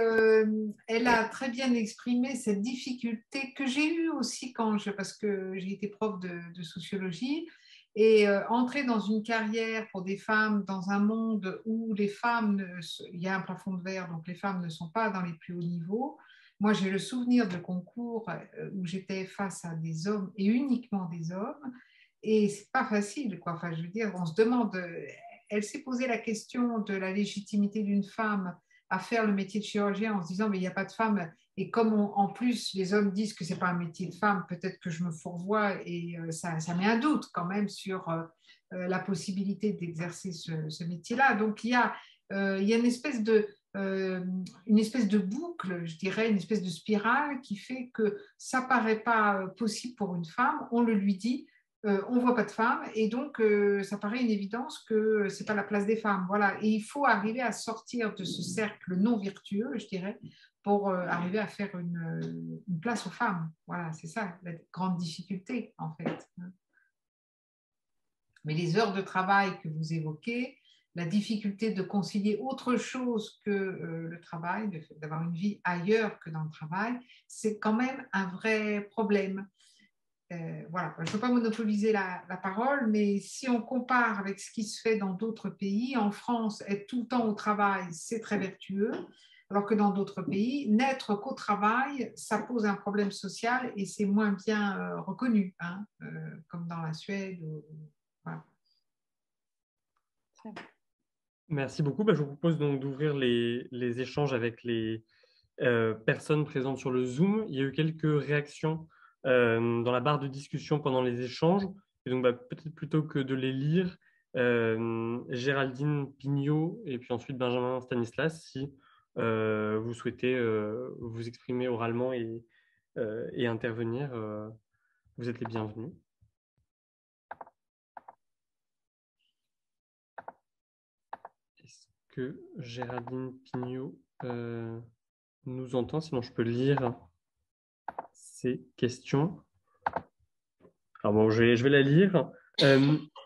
elle a très bien exprimé cette difficulté que j'ai eue aussi parce que j'ai été prof de sociologie. Et entrer dans une carrière pour des femmes dans un monde où les femmes, il y a un plafond de verre, donc les femmes ne sont pas dans les plus hauts niveaux. Moi, j'ai le souvenir de concours où j'étais face à des hommes et uniquement des hommes. Et c'est pas facile, quoi. Enfin, je veux dire, on se demande. Elle s'est posé la question de la légitimité d'une femme à faire le métier de chirurgien en se disant, mais il n'y a pas de femme. Et comme en plus les hommes disent que ce n'est pas un métier de femme, peut-être que je me fourvoie et ça met un doute quand même sur la possibilité d'exercer ce métier-là. Donc il y a une espèce de boucle, je dirais, une espèce de spirale qui fait que ça ne paraît pas possible pour une femme, on le lui dit, on ne voit pas de femmes et donc ça paraît une évidence que ce n'est pas la place des femmes. Voilà. Et il faut arriver à sortir de ce cercle non vertueux, je dirais, pour arriver à faire une place aux femmes. Voilà, c'est ça la grande difficulté en fait. Mais les heures de travail que vous évoquez, la difficulté de concilier autre chose que le travail, d'avoir une vie ailleurs que dans le travail, c'est quand même un vrai problème. Voilà, je ne peux pas monopoliser la parole, mais si on compare avec ce qui se fait dans d'autres pays, en France, être tout le temps au travail, c'est très vertueux, alors que dans d'autres pays, n'être qu'au travail, ça pose un problème social et c'est moins bien reconnu, hein, comme dans la Suède. Voilà.
Merci beaucoup. Je vous propose donc d'ouvrir les échanges avec les personnes présentes sur le Zoom. Il y a eu quelques réactions dans la barre de discussion pendant les échanges. Et donc, peut-être plutôt que de les lire, Géraldine Pignot et puis ensuite Benjamin Stanislas, si vous souhaitez vous exprimer oralement et intervenir, vous êtes les bienvenus. Est-ce que Géraldine Pignot nous entend? Sinon, je peux lire ces questions. Alors bon, je vais la lire.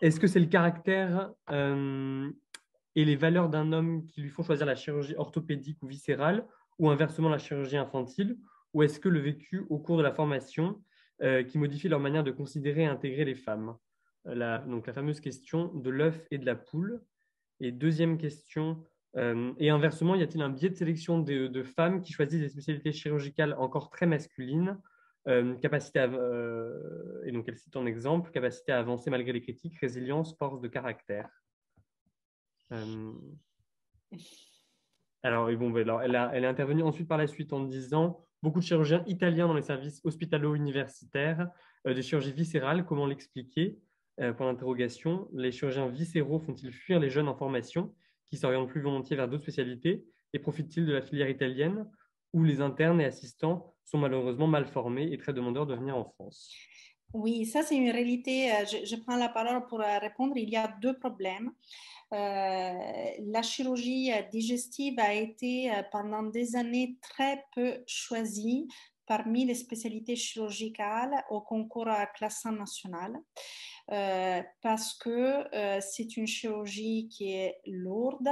Est-ce que c'est le caractère et les valeurs d'un homme qui lui font choisir la chirurgie orthopédique ou viscérale, ou inversement la chirurgie infantile, ou est-ce que le vécu au cours de la formation qui modifie leur manière de considérer et intégrer les femmes? Donc la fameuse question de l'œuf et de la poule. Et deuxième question, et inversement, y a-t-il un biais de sélection de femmes qui choisissent des spécialités chirurgicales encore très masculines, capacité et donc elle cite en exemple, capacité à avancer malgré les critiques, résilience, force de caractère. Alors, elle est intervenue ensuite par la suite en disant beaucoup de chirurgiens italiens dans les services hospitalo-universitaires de chirurgie viscérale, comment l'expliquer? Point d'interrogation. Les chirurgiens viscéraux font-ils fuir les jeunes en formation qui s'orientent plus volontiers vers d'autres spécialités et profitent-ils de la filière italienne où les internes et assistants sont malheureusement mal formés et très demandeurs de venir en France?
Oui, ça c'est une réalité. Je prends la parole pour répondre. Il y a deux problèmes. La chirurgie digestive a été pendant des années très peu choisie parmi les spécialités chirurgicales au concours classant national. Parce que c'est une chirurgie qui est lourde,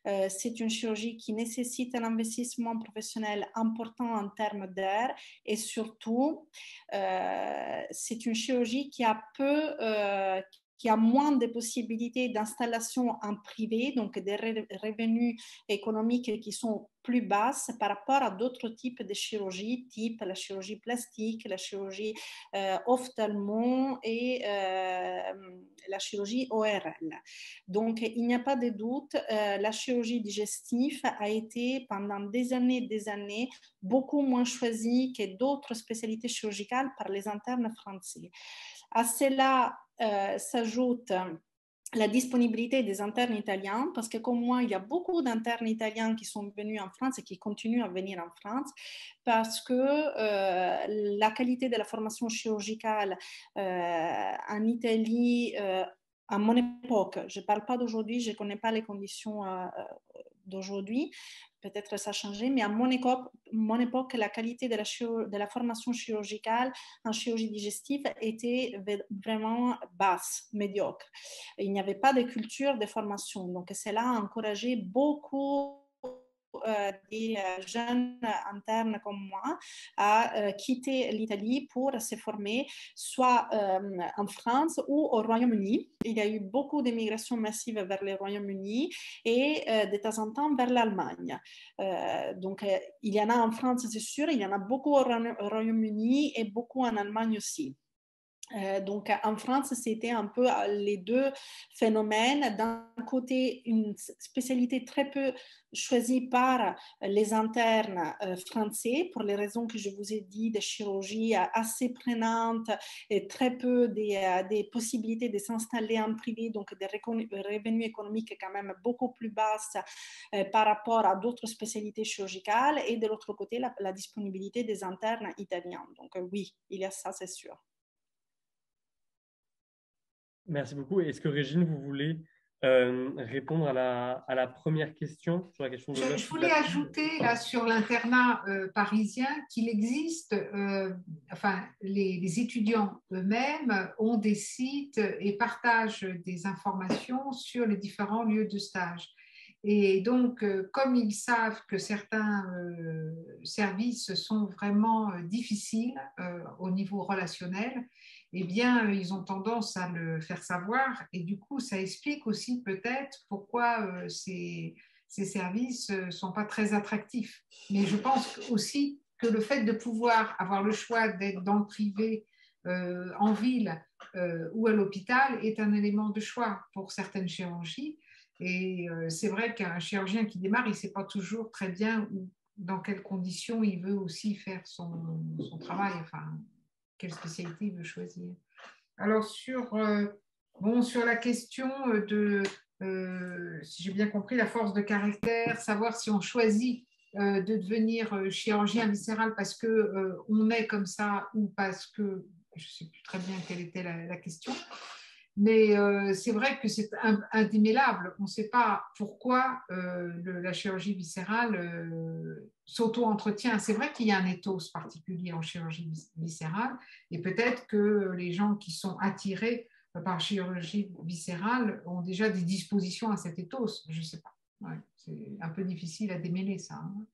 c'est une chirurgie qui nécessite un investissement professionnel important en termes d'heures et surtout, c'est une chirurgie qui a moins de possibilités d'installation en privé, donc des revenus économiques qui sont plus basses par rapport à d'autres types de chirurgie, type la chirurgie plastique, la chirurgie ophtalmo et la chirurgie ORL. Donc, il n'y a pas de doute, la chirurgie digestive a été pendant des années beaucoup moins choisie que d'autres spécialités chirurgicales par les internes français. À cela s'ajoute la disponibilité des internes italiens, parce que comme moi, il y a beaucoup d'internes italiens qui sont venus en France et qui continuent à venir en France, parce que la qualité de la formation chirurgicale en Italie, à mon époque, je ne parle pas d'aujourd'hui, je ne connais pas les conditions d'aujourd'hui, peut-être ça a changé, mais à mon époque la qualité de la formation chirurgicale en chirurgie digestive était vraiment basse, médiocre. Il n'y avait pas de culture de formation, donc cela a encouragé beaucoup des jeunes internes comme moi à quitter l'Italie pour se former soit en France ou au Royaume-Uni. Il y a eu beaucoup d'émigration massive vers le Royaume-Uni et de temps en temps vers l'Allemagne. Donc, il y en a en France, c'est sûr, il y en a beaucoup au Royaume-Uni et beaucoup en Allemagne aussi. Donc en France, c'était un peu les deux phénomènes. D'un côté, une spécialité très peu choisie par les internes français, pour les raisons que je vous ai dit, des chirurgies assez prenantes et très peu des possibilités de s'installer en privé, donc des revenus économiques quand même beaucoup plus basses par rapport à d'autres spécialités chirurgicales. Et de l'autre côté, la disponibilité des internes italiens. Donc oui, il y a ça, c'est sûr.
Merci beaucoup. Est-ce que Régine, vous voulez répondre à la première question, sur la question de
Je
l'offre de
voulais
la fille.
ajouter là sur l'internat parisien qu'il existe, enfin les étudiants eux-mêmes ont des sites et partagent des informations sur les différents lieux de stage. Et donc, comme ils savent que certains services sont vraiment difficiles au niveau relationnel, eh bien, ils ont tendance à le faire savoir. Et du coup, ça explique aussi peut-être pourquoi ces services ne sont pas très attractifs. Mais je pense aussi que le fait de pouvoir avoir le choix d'être dans le privé en ville ou à l'hôpital est un élément de choix pour certaines chirurgies. Et c'est vrai qu'un chirurgien qui démarre, il ne sait pas toujours très bien dans quelles conditions il veut aussi faire son travail, enfin, quelle spécialité il veut choisir. Alors, sur la question si j'ai bien compris, la force de caractère, savoir si on choisit de devenir chirurgien viscéral parce qu'on est comme ça ou parce que, je ne sais plus très bien quelle était la question, mais c'est vrai que c'est indémêlable. On ne sait pas pourquoi la chirurgie viscérale s'auto-entretient. C'est vrai qu'il y a un ethos particulier en chirurgie viscérale et peut-être que les gens qui sont attirés par chirurgie viscérale ont déjà des dispositions à cet ethos. Je ne sais pas. Ouais, c'est un peu difficile à démêler ça. Hein.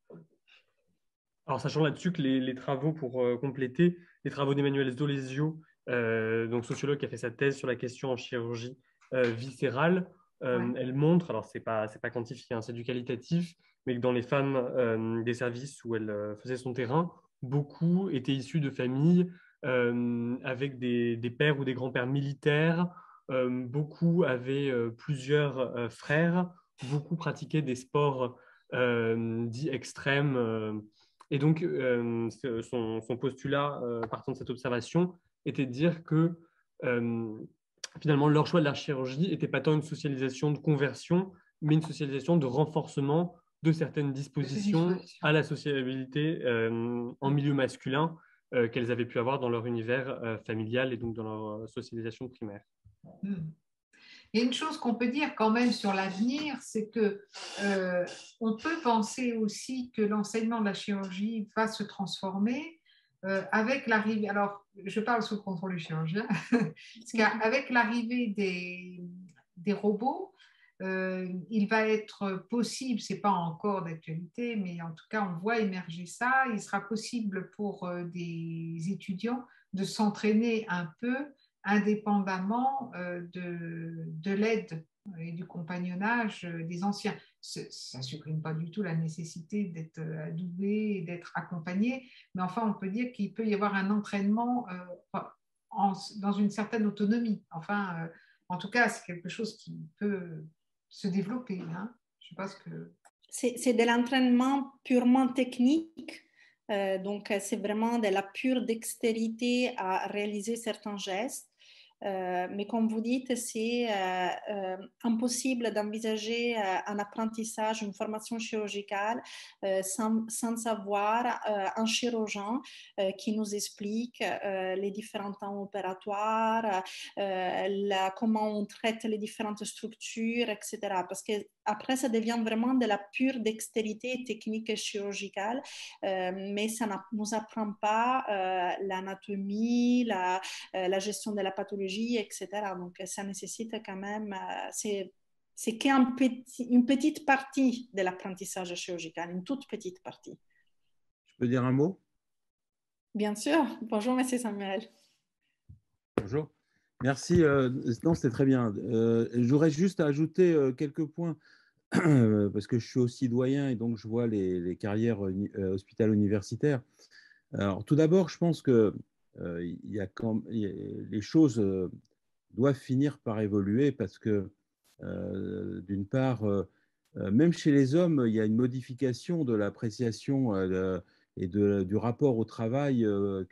Alors, sachant là-dessus que les travaux, pour compléter, les travaux d'Emmanuel Zolesio, donc sociologue qui a fait sa thèse sur la question en chirurgie viscérale,
Ouais.
elle montre, alors c'est pas quantifié, hein, c'est du qualitatif, mais que dans les femmes des services où elle faisait son terrain, beaucoup étaient issus de familles avec des pères ou des grands-pères militaires, beaucoup avaient plusieurs frères, beaucoup pratiquaient des sports dits extrêmes. Et donc, son postulat, partant de cette observation, était de dire que finalement, leur choix de la chirurgie n'était pas tant une socialisation de conversion, mais une socialisation de renforcement de certaines
De ces
dispositions
dispositions.
à la sociabilité en milieu masculin qu'elles avaient pu avoir dans leur univers familial et donc dans leur socialisation primaire.
Hmm. Il y a une chose qu'on peut dire quand même sur l'avenir, c'est que on peut penser aussi que l'enseignement de la chirurgie va se transformer avec l'arrivée. Alors, je parle sous le contrôle du chirurgien, parce qu'avec l'arrivée des robots, il va être possible, c'est pas encore d'actualité, mais en tout cas, on voit émerger ça. Il sera possible pour des étudiants de s'entraîner un peu indépendamment de l'aide et du compagnonnage des anciens. Ça ne supprime pas du tout la nécessité d'être adoubé et d'être accompagné, mais enfin, on peut dire qu'il peut y avoir un entraînement dans une certaine autonomie. Enfin, en tout cas, c'est quelque chose qui peut se développer. Hein. Je sais pas ce que...
C'est de l'entraînement purement technique. Donc, c'est vraiment de la pure dextérité à réaliser certains gestes. Mais comme vous dites, c'est impossible d'envisager un apprentissage, une formation chirurgicale sans savoir un chirurgien qui nous explique les différents temps opératoires, comment on traite les différentes structures, etc. Parce que après, ça devient vraiment de la pure dextérité technique chirurgicale, mais ça ne nous apprend pas l'anatomie, la gestion de la pathologie, etc. Donc, ça nécessite quand même, c'est qu'une petite partie de l'apprentissage chirurgical, une toute petite partie.
Je peux dire un mot?
Bien sûr. Bonjour, Monsieur Samuel.
Bonjour. Merci. Non, c'était très bien. J'aurais juste à ajouter quelques points parce que je suis aussi doyen et donc je vois les carrières hospitalo-universitaires. Alors, tout d'abord, je pense que les choses doivent finir par évoluer parce que, d'une part, même chez les hommes, il y a une modification de l'appréciation du rapport au travail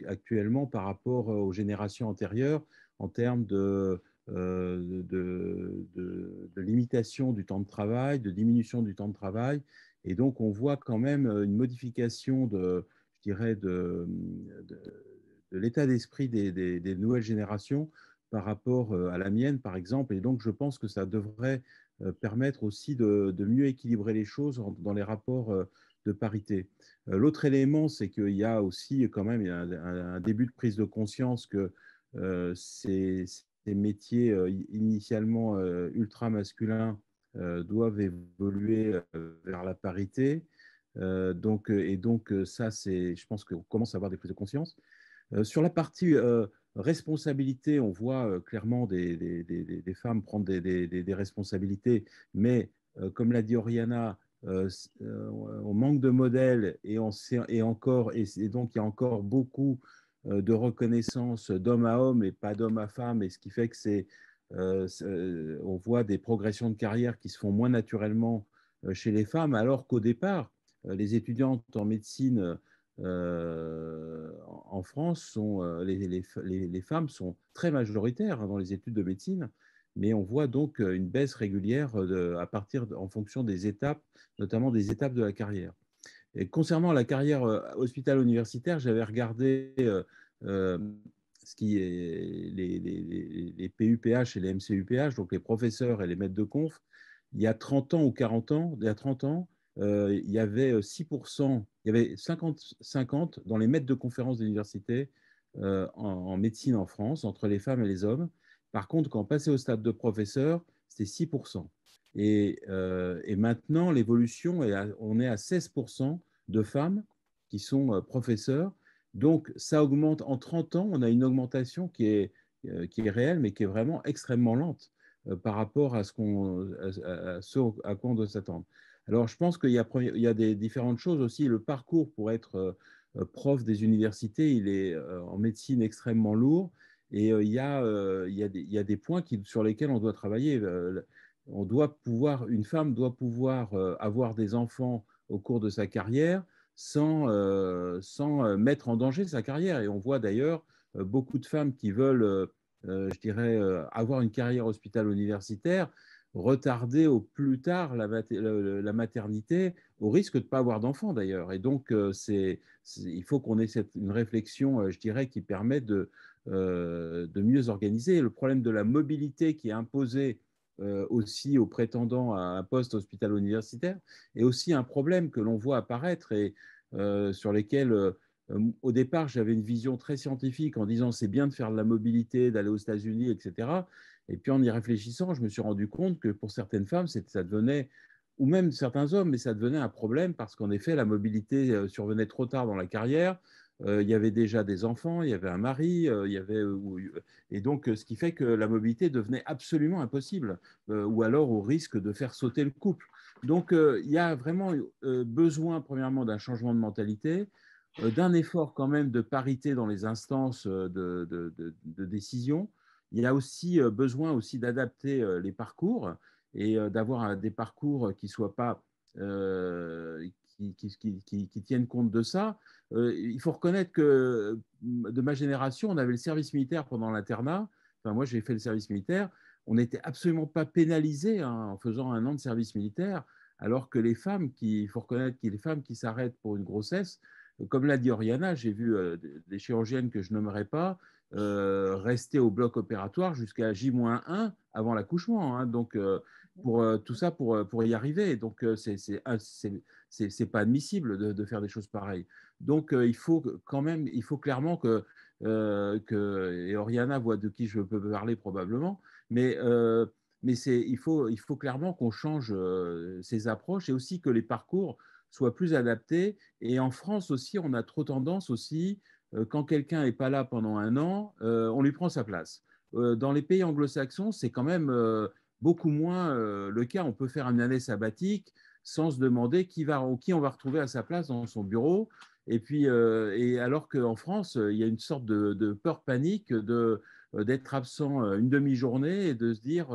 actuellement par rapport aux générations antérieures en termes de limitation du temps de travail, de diminution du temps de travail. Et donc, on voit quand même une modification je dirais, de l'état d'esprit des nouvelles générations par rapport à la mienne, par exemple. Et donc, je pense que ça devrait permettre aussi de mieux équilibrer les choses dans les rapports de parité. L'autre élément, c'est qu'il y a aussi quand même un début de prise de conscience que ces métiers initialement ultra masculins doivent évoluer vers la parité. Donc ça, je pense qu'on commence à avoir des prises de conscience. Sur la partie responsabilité, on voit clairement des femmes prendre des responsabilités, mais comme l'a dit Oriana, on manque de modèles et donc il y a encore beaucoup de reconnaissance d'homme à homme et pas d'homme à femme, et ce qui fait que on voit des progressions de carrière qui se font moins naturellement chez les femmes, alors qu'au départ, les étudiantes en médecine en France, les femmes sont très majoritaires dans les études de médecine, mais on voit donc une baisse régulière en fonction des étapes, notamment des étapes de la carrière. Et concernant la carrière hospitalo-universitaire, j'avais regardé euh, ce qui est les PUPH et les MCUPH, donc les professeurs et les maîtres de conf. Il y a 30 ans ou 40 ans, il y a 30 ans, il y avait 6%, il y avait 50-50 dans les maîtres de conférences d'université en médecine en France, entre les femmes et les hommes. Par contre, quand on passait au stade de professeur, c'était 6%. Et maintenant, l'évolution, on est à 16% de femmes qui sont professeurs. Donc, ça augmente en 30 ans. On a une augmentation qui est réelle, mais qui est vraiment extrêmement lente par rapport à ce à quoi on doit s'attendre. Alors, je pense qu'il y a des différentes choses aussi. Le parcours pour être prof des universités, il est en médecine extrêmement lourd. Et il y a des points sur lesquels on doit travailler. Une femme doit pouvoir avoir des enfants au cours de sa carrière sans mettre en danger sa carrière. Et on voit d'ailleurs beaucoup de femmes qui veulent, je dirais, avoir une carrière hospitalo-universitaire, retarder au plus tard la maternité, au risque de ne pas avoir d'enfants d'ailleurs. Et donc, il faut qu'on ait une réflexion, je dirais, qui permet de mieux organiser. Le problème de la mobilité qui est imposée aussi aux prétendants à un poste hospitalo-universitaire est aussi un problème que l'on voit apparaître et sur lesquels, au départ, j'avais une vision très scientifique en disant c'est bien de faire de la mobilité, d'aller aux États-Unis, etc. Et puis en y réfléchissant, je me suis rendu compte que pour certaines femmes, ça devenait, ou même certains hommes, mais ça devenait un problème parce qu'en effet, la mobilité survenait trop tard dans la carrière. Il y avait déjà des enfants, il y avait un mari, et donc ce qui fait que la mobilité devenait absolument impossible, ou alors au risque de faire sauter le couple. Donc il y a vraiment besoin, premièrement, d'un changement de mentalité, d'un effort quand même de parité dans les instances de décision. Il y a aussi besoin aussi d'adapter les parcours et d'avoir des parcours qui soient pas qui tiennent compte de ça. Il faut reconnaître que de ma génération, on avait le service militaire pendant l'internat. Enfin, moi, j'ai fait le service militaire. On n'était absolument pas pénalisé en faisant un an de service militaire, alors que il faut reconnaître que les femmes qui s'arrêtent pour une grossesse, comme l'a dit Oriana, j'ai vu des chirurgiennes que je nommerai pas rester au bloc opératoire jusqu'à J-1 avant l'accouchement. Hein. Donc, tout ça pour y arriver. Donc, c'est pas admissible de faire des choses pareilles. Donc, il faut clairement et Oriana voit de qui je peux parler probablement, mais il faut clairement qu'on change ces approches et aussi que les parcours soient plus adaptés. Et en France aussi, on a trop tendance aussi, quand quelqu'un n'est pas là pendant un an, on lui prend sa place. Dans les pays anglo-saxons, c'est quand même beaucoup moins le cas. On peut faire une année sabbatique sans se demander qui on va retrouver à sa place dans son bureau. Et puis, alors qu'en France, il y a une sorte de peur panique d'être absent une demi-journée et de se dire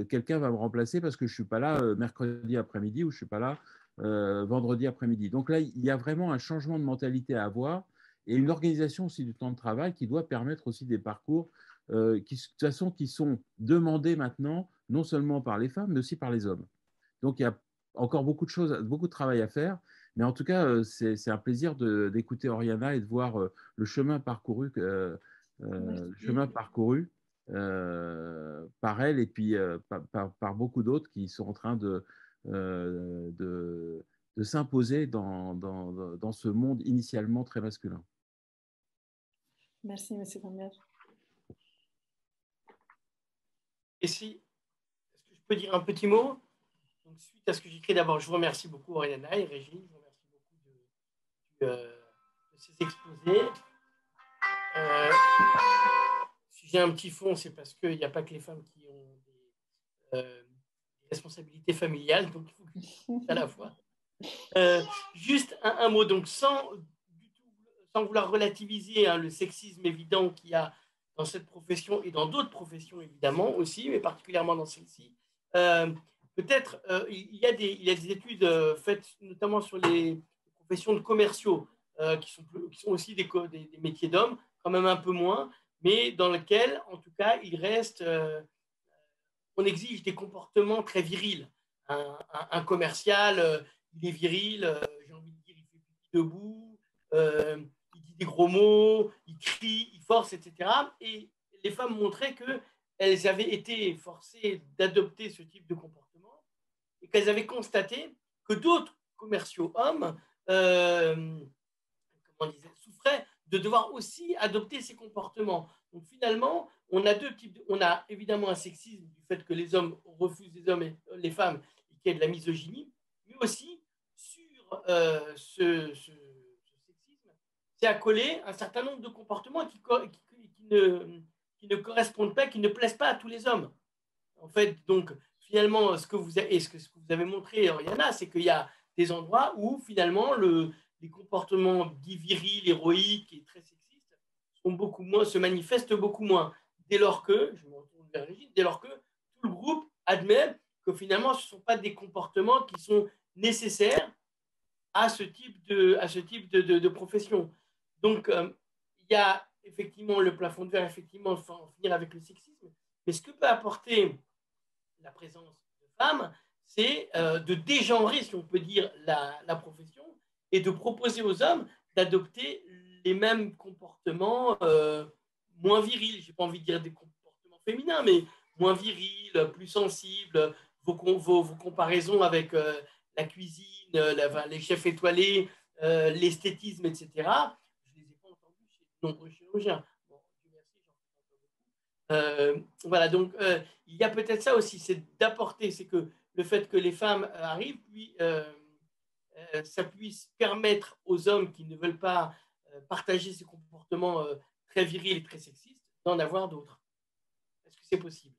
quelqu'un va me remplacer parce que je ne suis pas là mercredi après-midi ou je ne suis pas là vendredi après-midi. Donc là, il y a vraiment un changement de mentalité à avoir et une organisation aussi du temps de travail qui doit permettre aussi des parcours de toute façon, qui sont demandés maintenant, non seulement par les femmes, mais aussi par les hommes. Donc, il y a encore beaucoup de travail à faire. Mais en tout cas, c'est un plaisir d'écouter Oriana et de voir le chemin parcouru. par elle et puis par beaucoup d'autres qui sont en train de s'imposer dans ce monde initialement très masculin.
Merci, M. Cambier.
Et si, est-ce que je peux dire un petit mot? Donc, suite à ce que j'ai écrit, d'abord, je vous remercie beaucoup, Oriana et Régine. Je vous remercie beaucoup de ces exposés. Si j'ai un petit fond, c'est parce qu'il n'y a pas que les femmes qui ont des responsabilités familiales, donc il faut que je fasse à la fois. Juste un mot, donc sans vouloir relativiser le sexisme évident qu'il y a dans cette profession et dans d'autres professions évidemment aussi, mais particulièrement dans celle-ci. Peut-être il y a des études faites notamment sur les professions de commerciaux qui sont aussi des métiers d'hommes, quand même un peu moins, mais dans lesquels, en tout cas, il reste, on exige des comportements très virils. Un commercial, il est viril, j'ai envie de dire, il fait pipi debout, il dit des gros mots, il crie, il force, etc. Et les femmes montraient qu'elles avaient été forcées d'adopter ce type de comportement et qu'elles avaient constaté que d'autres commerciaux hommes souffraient de devoir aussi adopter ces comportements. Donc finalement, on a deux types. On a évidemment un sexisme du fait que les hommes refusent les femmes et qu'il y a de la misogynie, mais aussi sur ce sexisme, c'est accolé un certain nombre de comportements qui ne correspondent pas, qui ne plaisent pas à tous les hommes. En fait, donc finalement, ce que vous avez montré, Oriana, c'est qu'il y a des endroits où finalement les comportements dits virils, héroïques et très sexistes se manifestent beaucoup moins. Dès lors que, je me retourne vers Régine, dès lors que tout le groupe admet que finalement ce ne sont pas des comportements qui sont nécessaires à ce type de profession. Donc, il y a effectivement le plafond de verre, effectivement, il faut en finir avec le sexisme, mais ce que peut apporter la présence de femmes, c'est de dégenrer, si on peut dire, la profession et de proposer aux hommes d'adopter les mêmes comportements moins virils. Je n'ai pas envie de dire des comportements féminins, mais moins virils, plus sensibles. Vos comparaisons avec la cuisine, les chefs étoilés, l'esthétisme, etc., je ne les ai pas entendus chez de nombreux chirurgiens. Bon, merci, j'en fais beaucoup. Voilà, donc il y a peut-être ça aussi, c'est d'apporter, c'est que le fait que les femmes arrivent, puis ça puisse permettre aux hommes qui ne veulent pas partager ces comportements très virils et très sexistes d'en avoir d'autres. Est-ce que c'est possible?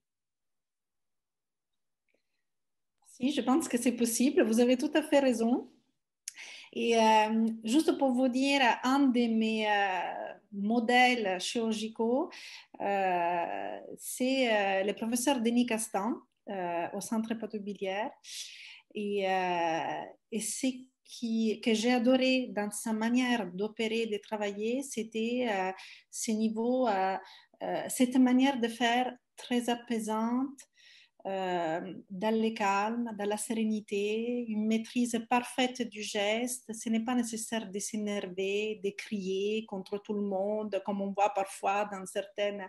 Si, je pense que c'est possible. Vous avez tout à fait raison. Et juste pour vous dire, un de mes modèles chirurgicaux, c'est le professeur Denis Castan au Centre Hépatobiliaire. Et ce que j'ai adoré dans sa manière d'opérer, de travailler, c'était cette manière de faire très apaisante, dans le calme, dans la sérénité, une maîtrise parfaite du geste. Ce n'est pas nécessaire de s'énerver, de crier contre tout le monde, comme on voit parfois dans certains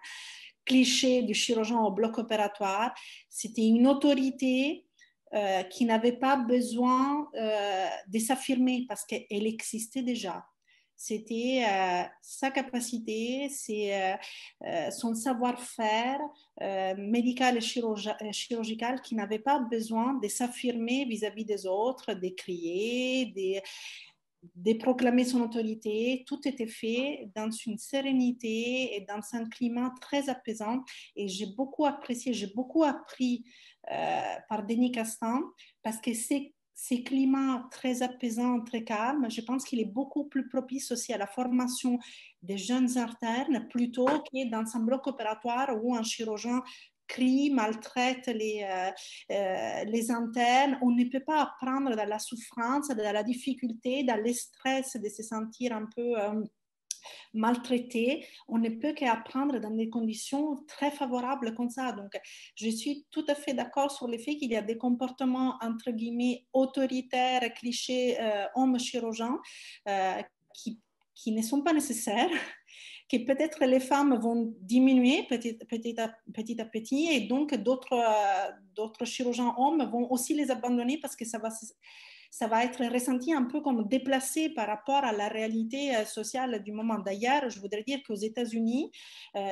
clichés du chirurgien au bloc opératoire. C'était une autorité qui n'avait pas besoin de s'affirmer parce qu'elle existait déjà. C'était sa capacité, son savoir-faire médical et chirurgical qui n'avait pas besoin de s'affirmer vis-à-vis des autres, de crier, de proclamer son autorité. Tout était fait dans une sérénité et dans un climat très apaisant. Et j'ai beaucoup apprécié, j'ai beaucoup appris par Denis Castan parce que ces climats très apaisants, très calmes, je pense qu'il est beaucoup plus propice aussi à la formation des jeunes internes plutôt que dans un bloc opératoire où un chirurgien crie, maltraite les internes. On ne peut pas apprendre dans la souffrance, dans la difficulté, dans le stress de se sentir un peu maltraité. On ne peut qu'apprendre dans des conditions très favorables comme ça. Donc, je suis tout à fait d'accord sur le fait qu'il y a des comportements, entre guillemets, autoritaires, clichés, hommes chirurgiens, qui ne sont pas nécessaires. que peut-être les femmes vont diminuer petit à petit et donc d'autres chirurgiens hommes vont aussi les abandonner parce que ça va être ressenti un peu comme déplacé par rapport à la réalité sociale du moment. D'ailleurs, je voudrais dire qu'aux États-Unis,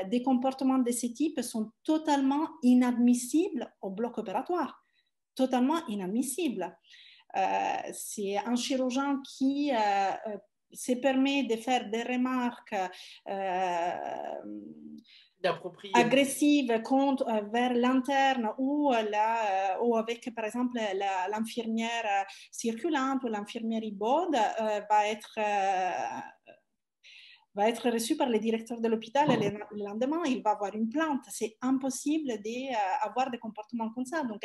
des comportements de ce type sont totalement inadmissibles au bloc opératoire. Totalement inadmissibles. C'est un chirurgien qui se permet de faire des remarques agressives vers l'interne ou avec, par exemple, l'infirmière circulante ou l'infirmière ibode va être reçu par le directeur de l'hôpital et le lendemain, il va avoir une plainte. C'est impossible d'avoir des comportements comme ça. Donc,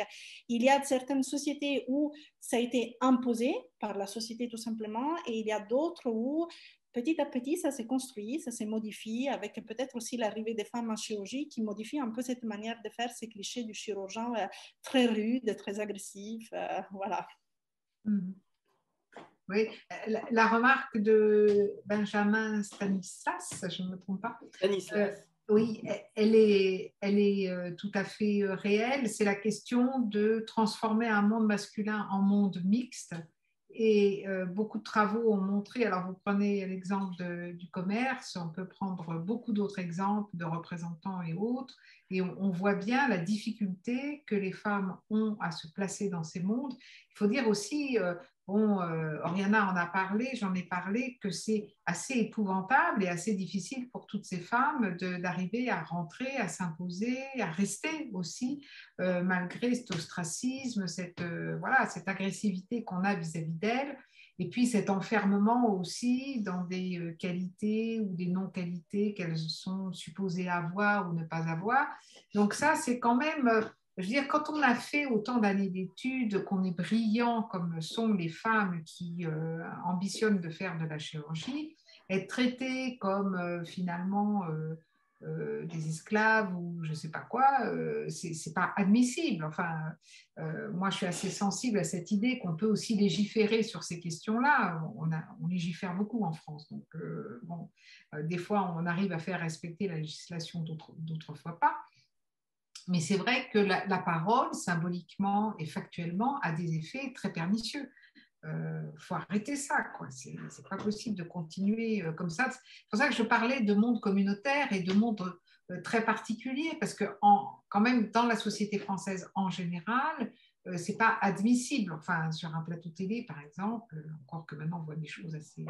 il y a certaines sociétés où ça a été imposé par la société tout simplement et il y a d'autres où petit à petit, ça s'est construit, ça s'est modifié avec peut-être aussi l'arrivée des femmes en chirurgie qui modifie un peu cette manière de faire ces clichés du chirurgien très rude, très agressif. Voilà.
Oui, la remarque de Benjamin Stanislas, je ne me trompe pas. Oui, elle est tout à fait réelle. C'est la question de transformer un monde masculin en monde mixte. Et beaucoup de travaux ont montré, alors vous prenez l'exemple du commerce, on peut prendre beaucoup d'autres exemples de représentants et autres, et on voit bien la difficulté que les femmes ont à se placer dans ces mondes. Il faut dire aussi, Oriana en a parlé, j'en ai parlé, que c'est assez épouvantable et assez difficile pour toutes ces femmes d'arriver à rentrer, à s'imposer, à rester aussi, malgré cet ostracisme, cette agressivité qu'on a vis-à-vis d'elles, et puis cet enfermement aussi dans des qualités ou des non-qualités qu'elles sont supposées avoir ou ne pas avoir. Donc ça, c'est quand même... Je veux dire, quand on a fait autant d'années d'études, qu'on est brillant comme sont les femmes qui ambitionnent de faire de la chirurgie, être traitées comme finalement des esclaves ou je ne sais pas quoi, c'est pas admissible. Enfin, moi, je suis assez sensible à cette idée qu'on peut aussi légiférer sur ces questions-là. On légifère beaucoup en France, donc des fois, on arrive à faire respecter la législation, d'autres fois pas. Mais c'est vrai que la parole, symboliquement et factuellement, a des effets très pernicieux. Faut arrêter ça, quoi. C'est pas possible de continuer comme ça. C'est pour ça que je parlais de monde communautaire et de monde très particulier, parce que quand même, dans la société française en général, c'est pas admissible. Enfin, sur un plateau télé, par exemple, encore que maintenant on voit des choses assez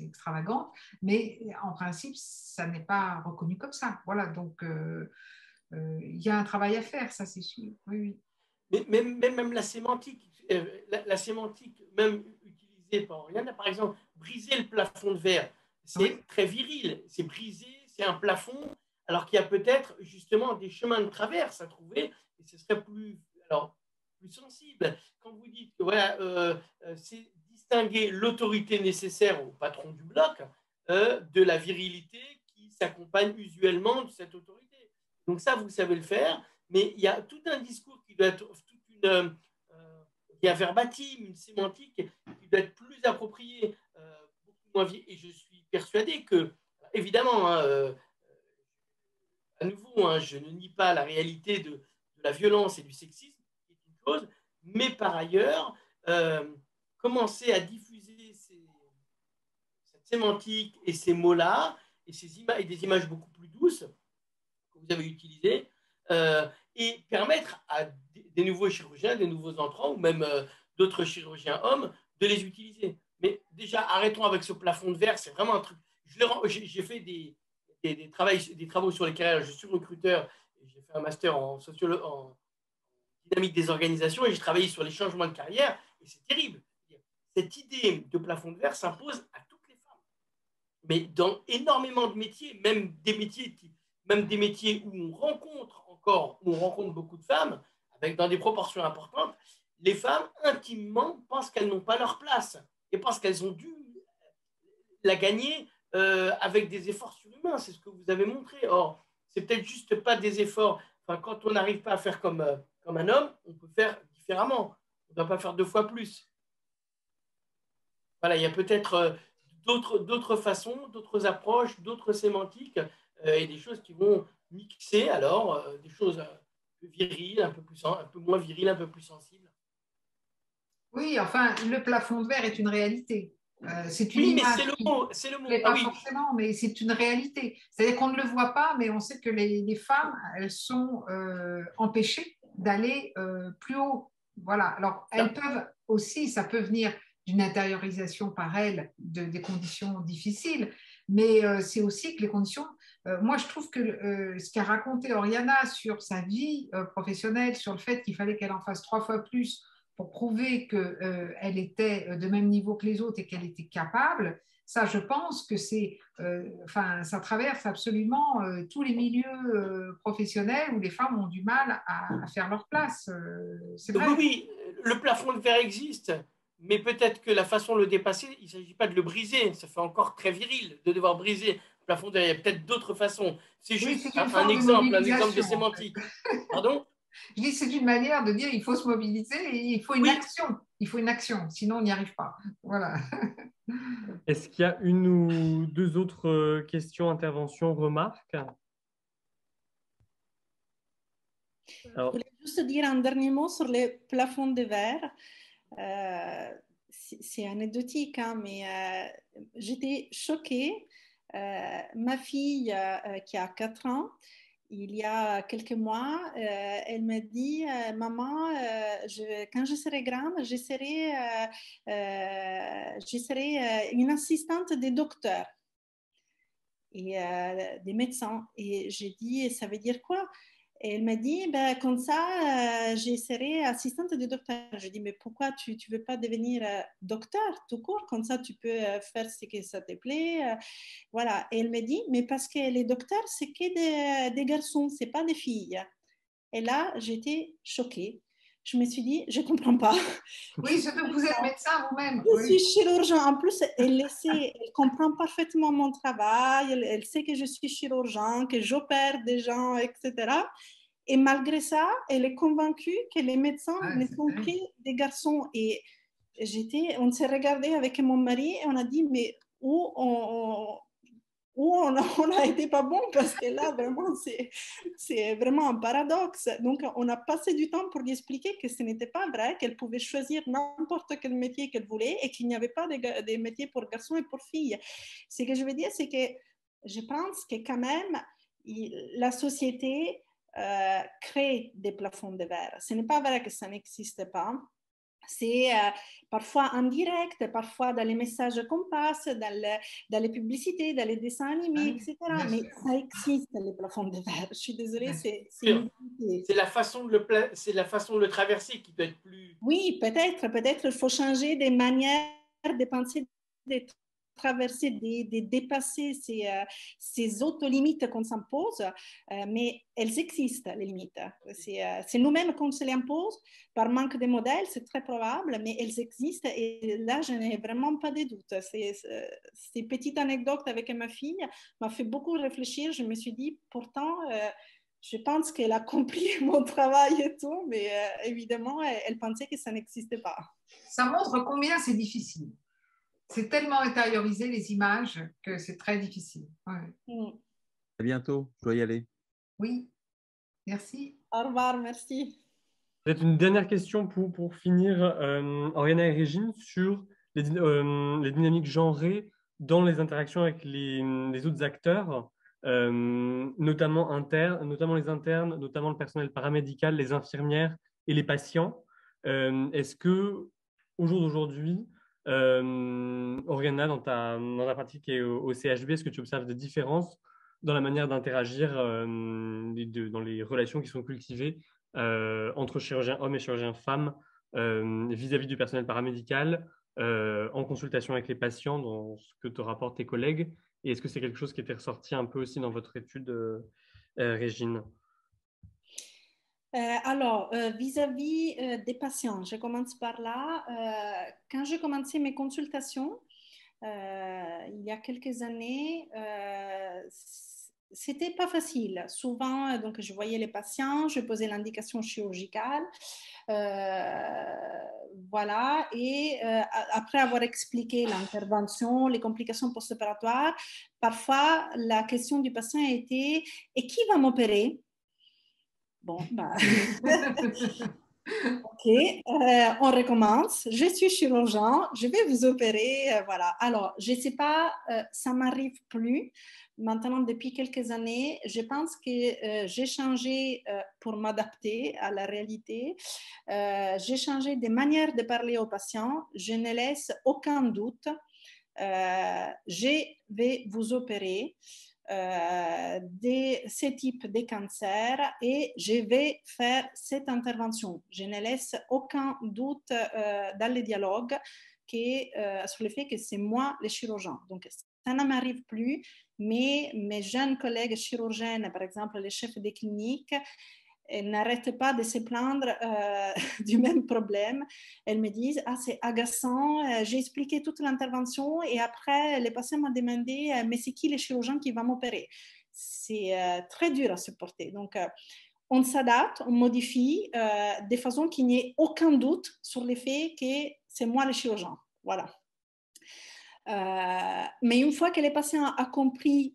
extravagantes, mais en principe, ça n'est pas reconnu comme ça. Voilà, donc... il y a un travail à faire, ça c'est sûr. Oui.
Mais même la sémantique, même utilisée par Oriana, par exemple, briser le plafond de verre, c'est très viril, c'est briser, c'est un plafond, alors qu'il y a peut-être justement des chemins de traverse à trouver, et ce serait plus sensible. Quand vous dites que voilà, c'est distinguer l'autorité nécessaire au patron du bloc de la virilité qui s'accompagne usuellement de cette autorité. Donc ça, vous savez le faire, mais il y a tout un discours qui doit être, il y a verbatim, une sémantique qui doit être plus appropriée, beaucoup moins vieille. Et je suis persuadé que, évidemment, à nouveau, je ne nie pas la réalité de la violence et du sexisme, qui est une chose, mais par ailleurs, commencer à diffuser cette sémantique et ces mots-là, et des images beaucoup plus douces, vous avez utilisé, et permettre à des nouveaux chirurgiens, des nouveaux entrants, ou même d'autres chirurgiens hommes, de les utiliser. Mais déjà, arrêtons avec ce plafond de verre, c'est vraiment un truc. J'ai fait des travaux sur les carrières, je suis recruteur, j'ai fait un master en dynamique des organisations, et j'ai travaillé sur les changements de carrière, et c'est terrible. Cette idée de plafond de verre s'impose à toutes les femmes. Mais dans énormément de métiers, même des métiers où on rencontre beaucoup de femmes, dans des proportions importantes, les femmes intimement pensent qu'elles n'ont pas leur place et pensent qu'elles ont dû la gagner avec des efforts surhumains. C'est ce que vous avez montré. Or, c'est peut-être juste pas des efforts. Enfin, quand on n'arrive pas à faire comme un homme, on peut faire différemment. On ne doit pas faire 2 fois plus. Voilà, il y a peut-être d'autres façons, d'autres approches, d'autres sémantiques et des choses qui vont mixer alors des choses plus viriles, un peu moins viriles, un peu plus sensibles.
Oui, enfin, le plafond de verre est une réalité. C'est une
Oui, mais
image
c'est le
qui
mot, c'est le
ne
mot.
plaît
Ah
pas
oui,
forcément, mais c'est une réalité. C'est-à-dire qu'on ne le voit pas, mais on sait que les femmes, elles sont empêchées d'aller plus haut. Voilà. Alors, elles peuvent aussi, ça peut venir d'une intériorisation par elles des conditions difficiles, mais c'est aussi que les conditions. Moi, je trouve que ce qu'a raconté Oriana sur sa vie professionnelle, sur le fait qu'il fallait qu'elle en fasse 3 fois plus pour prouver qu'elle était de même niveau que les autres et qu'elle était capable, ça, je pense que ça traverse absolument tous les milieux professionnels où les femmes ont du mal à faire leur place. C'est vrai.
oui, oui, le plafond de verre existe, mais peut-être que la façon de le dépasser, il ne s'agit pas de le briser. Ça fait encore très viril de devoir briser le plafond de verre. Il y a peut-être d'autres façons. C'est
Oui,
juste
c'est une
un
forme de
exemple de
mobilisation, en fait.
sémantique. Pardon?
Je dis, c'est une manière de dire il faut se mobiliser et il faut une
Oui.
action. Il faut une action, sinon on n'y arrive pas. Voilà.
Est-ce qu'il y a une ou deux autres questions, interventions, remarques?
Je voulais juste dire un dernier mot sur les plafonds de verre. C'est anecdotique, hein, mais j'étais choquée. Ma fille, qui a 4 ans, il y a quelques mois, elle m'a dit, maman, quand je serai grande, je serai une assistante des docteurs et des médecins. Et j'ai dit, ça veut dire quoi? Et elle m'a dit, ben, comme ça, je serai assistante de docteur. Je dis, mais pourquoi tu ne veux pas devenir docteur tout court? Comme ça, tu peux faire ce que ça te plaît. Voilà. Et elle m'a dit, mais parce que les docteurs, c'est que des garçons, ce n'est pas des filles. Et là, j'étais choquée. Je me suis dit, je ne comprends pas.
Oui, surtout que vous êtes médecin vous-même.
Je
Oui.
suis chirurgien. En plus, elle comprend parfaitement mon travail. Elle sait que je suis chirurgien, que j'opère des gens, etc. Et malgré ça, elle est convaincue que les médecins
Ah,
ne
c'est
sont
terrible.
que des garçons. Et on s'est regardé avec mon mari et on a dit, mais on a été pas bon parce que là, vraiment, c'est vraiment un paradoxe. Donc, on a passé du temps pour lui expliquer que ce n'était pas vrai, qu'elle pouvait choisir n'importe quel métier qu'elle voulait et qu'il n'y avait pas des métiers pour garçons et pour filles. Ce que je veux dire, c'est que je pense que quand même, la société crée des plafonds de verre. Ce n'est pas vrai que ça n'existe pas. C'est parfois en direct, parfois dans les messages qu'on passe, dans les publicités, dans les dessins animés, etc. Mais ça existe, les plafonds de verre. Je suis désolée, c'est une vérité.
C'est la façon de le traverser qui peut être plus.
Oui, peut-être il faut changer des manières de penser, de traverser, de dépasser ces autres limites qu'on s'impose, mais elles existent, les limites. C'est nous-mêmes qu'on se les impose par manque de modèles, c'est très probable, mais elles existent et là, je n'ai vraiment pas de doute. Ces petites anecdotes avec ma fille m'a fait beaucoup réfléchir. Je me suis dit, pourtant, je pense qu'elle a accompli mon travail et tout, mais évidemment, elle pensait que ça n'existait pas.
Ça montre combien c'est difficile. C'est tellement intériorisé les images que c'est très difficile. Ouais.
À bientôt, je dois y aller.
Oui, merci.
Au revoir, merci.
Peut-être une dernière question pour finir, Oriana et Régine, sur les dynamiques genrées dans les interactions avec les autres acteurs, notamment les internes, notamment le personnel paramédical, les infirmières et les patients. Est-ce que, au jour d'aujourd'hui, Oriana, dans ta pratique et au CHB, est-ce que tu observes des différences dans la manière d'interagir dans les relations qui sont cultivées entre chirurgiens hommes et chirurgiens femmes vis-à-vis du personnel paramédical, en consultation avec les patients, dans ce que te rapportent tes collègues? Et est-ce que c'est quelque chose qui était ressorti un peu aussi dans votre étude, Régine?
Alors, vis-à-vis des patients, je commence par là. Quand j'ai commencé mes consultations, il y a quelques années, c'était pas facile. Souvent, donc, je voyais les patients, je posais l'indication chirurgicale. Voilà. Et après avoir expliqué l'intervention, les complications post-opératoires, parfois la question du patient était et qui va m'opérer? Bon, bah. Ok, on recommence. Je suis chirurgien, je vais vous opérer. Voilà. Alors, je ne sais pas, ça m'arrive plus. Maintenant, depuis quelques années, je pense que j'ai changé pour m'adapter à la réalité. J'ai changé des manières de parler aux patients. Je ne laisse aucun doute. Je vais vous opérer de ce type de cancer et je vais faire cette intervention. Je ne laisse aucun doute dans le dialogue sur le fait que c'est moi le chirurgien. Donc, ça ne m'arrive plus, mais mes jeunes collègues chirurgiennes, par exemple les chefs de clinique, n'arrêtent pas de se plaindre du même problème. Elles me disent, ah, c'est agaçant, j'ai expliqué toute l'intervention et après, les patients m'ont demandé, mais c'est qui le chirurgien qui va m'opérer? C'est très dur à supporter. Donc, on s'adapte, on modifie de façon qu'il n'y ait aucun doute sur le fait que c'est moi le chirurgien. Voilà. Mais une fois que le patient a compris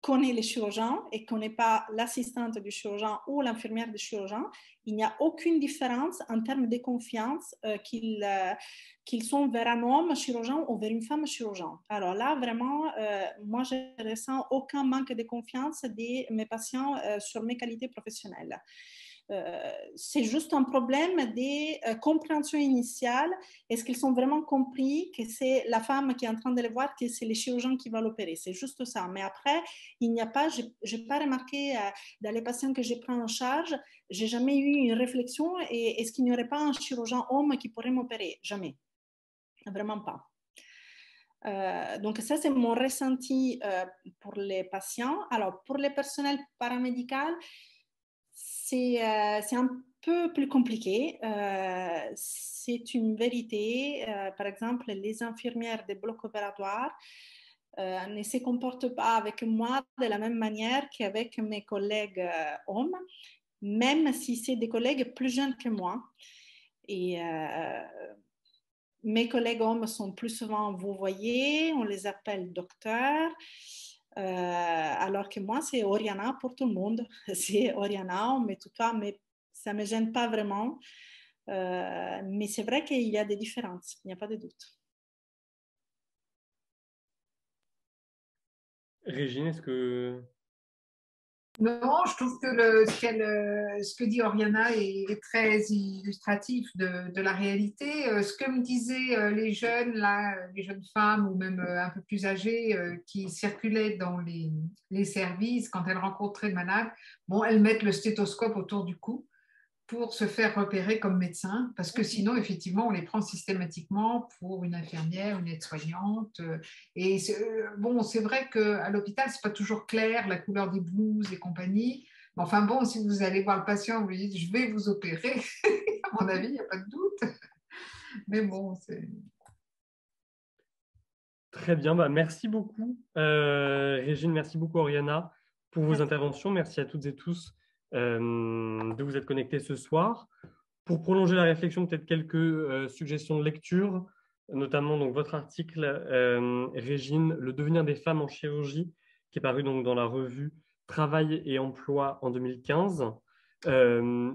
qu'on est le chirurgien et qu'on n'est pas l'assistante du chirurgien ou l'infirmière du chirurgien, il n'y a aucune différence en termes de confiance qu'ils sont vers un homme chirurgien ou vers une femme chirurgien. Alors là, vraiment, moi, je ne ressens aucun manque de confiance de mes patients sur mes qualités professionnelles. C'est juste un problème de compréhension initiale. Est-ce qu'ils ont vraiment compris que c'est la femme qui est en train de le voir, que c'est le chirurgien qui va l'opérer? C'est juste ça. Mais après, il n'y a pas, je n'ai pas remarqué dans les patients que je prends en charge, je n'ai jamais eu une réflexion et est-ce qu'il n'y aurait pas un chirurgien homme qui pourrait m'opérer? Jamais. Vraiment pas. Donc ça, c'est mon ressenti pour les patients. Alors, pour le personnel paramédical, c'est un peu plus compliqué. C'est une vérité. Par exemple, les infirmières des blocs opératoires ne se comportent pas avec moi de la même manière qu'avec mes collègues hommes, même si c'est des collègues plus jeunes que moi. Et mes collègues hommes sont plus souvent vouvoyés, on les appelle docteurs. Alors que moi, c'est Oriana pour tout le monde. C'est Oriana, on met tout ça, mais ça ne me gêne pas vraiment. Mais c'est vrai qu'il y a des différences, il n'y a pas de doute.
Régine, est-ce que...
Non, je trouve que ce que dit Oriana est très illustratif de la réalité. Ce que me disaient les jeunes, là, les jeunes femmes ou même un peu plus âgées qui circulaient dans les services quand elles rencontraient le malade, bon, elles mettent le stéthoscope autour du cou pour se faire repérer comme médecin, parce que sinon, effectivement, on les prend systématiquement pour une infirmière, une aide-soignante. Et bon, c'est vrai qu'à l'hôpital, c'est pas toujours clair, la couleur des blouses et compagnie. Mais enfin bon, si vous allez voir le patient, vous lui dites, je vais vous opérer, à mon avis, il n'y a pas de doute. Mais bon, c'est...
Très bien, bah, merci beaucoup Régine, merci beaucoup Oriana pour vos interventions. Merci à toutes et tous de vous être connectés ce soir. Pour prolonger la réflexion, peut-être quelques suggestions de lecture, notamment donc, votre article, Régine, Le devenir des femmes en chirurgie, qui est paru donc, dans la revue Travail et Emploi en 2015.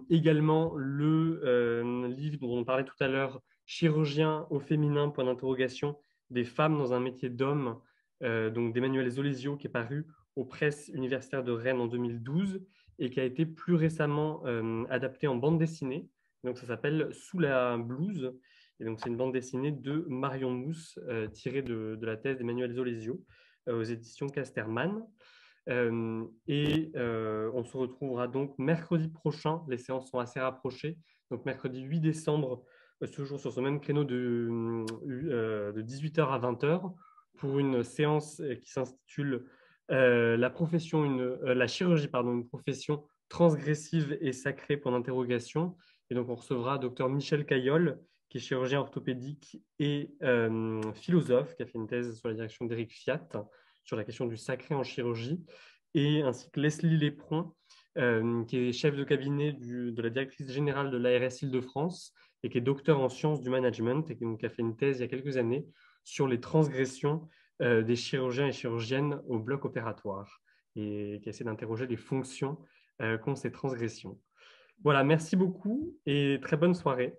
Également le livre dont on parlait tout à l'heure, Chirurgien au féminin, point d'interrogation, des femmes dans un métier d'homme, donc d'Emmanuel Zolesio, qui est paru aux presses universitaires de Rennes en 2012 et qui a été plus récemment adapté en bande dessinée. Donc ça s'appelle Sous la blouse. Et donc c'est une bande dessinée de Marion Mousse tirée de la thèse d'Emmanuel Zolesio aux éditions Casterman. On se retrouvera donc mercredi prochain. Les séances sont assez rapprochées. Donc mercredi 8 décembre, toujours sur ce même créneau de 18h à 20h pour une séance qui s'intitule la chirurgie, une profession transgressive et sacrée, point d'interrogation. Et donc on recevra Dr Michel Caillol, qui est chirurgien orthopédique et philosophe, qui a fait une thèse sur la direction d'Éric Fiat sur la question du sacré en chirurgie. ainsi que Leslie Lépron, qui est chef de cabinet de la directrice générale de l'ARS Île-de-France et qui est docteur en sciences du management et qui a fait une thèse il y a quelques années sur les transgressions des chirurgiens et chirurgiennes au bloc opératoire et qui essaie d'interroger les fonctions qu'ont ces transgressions. Voilà, merci beaucoup et très bonne soirée.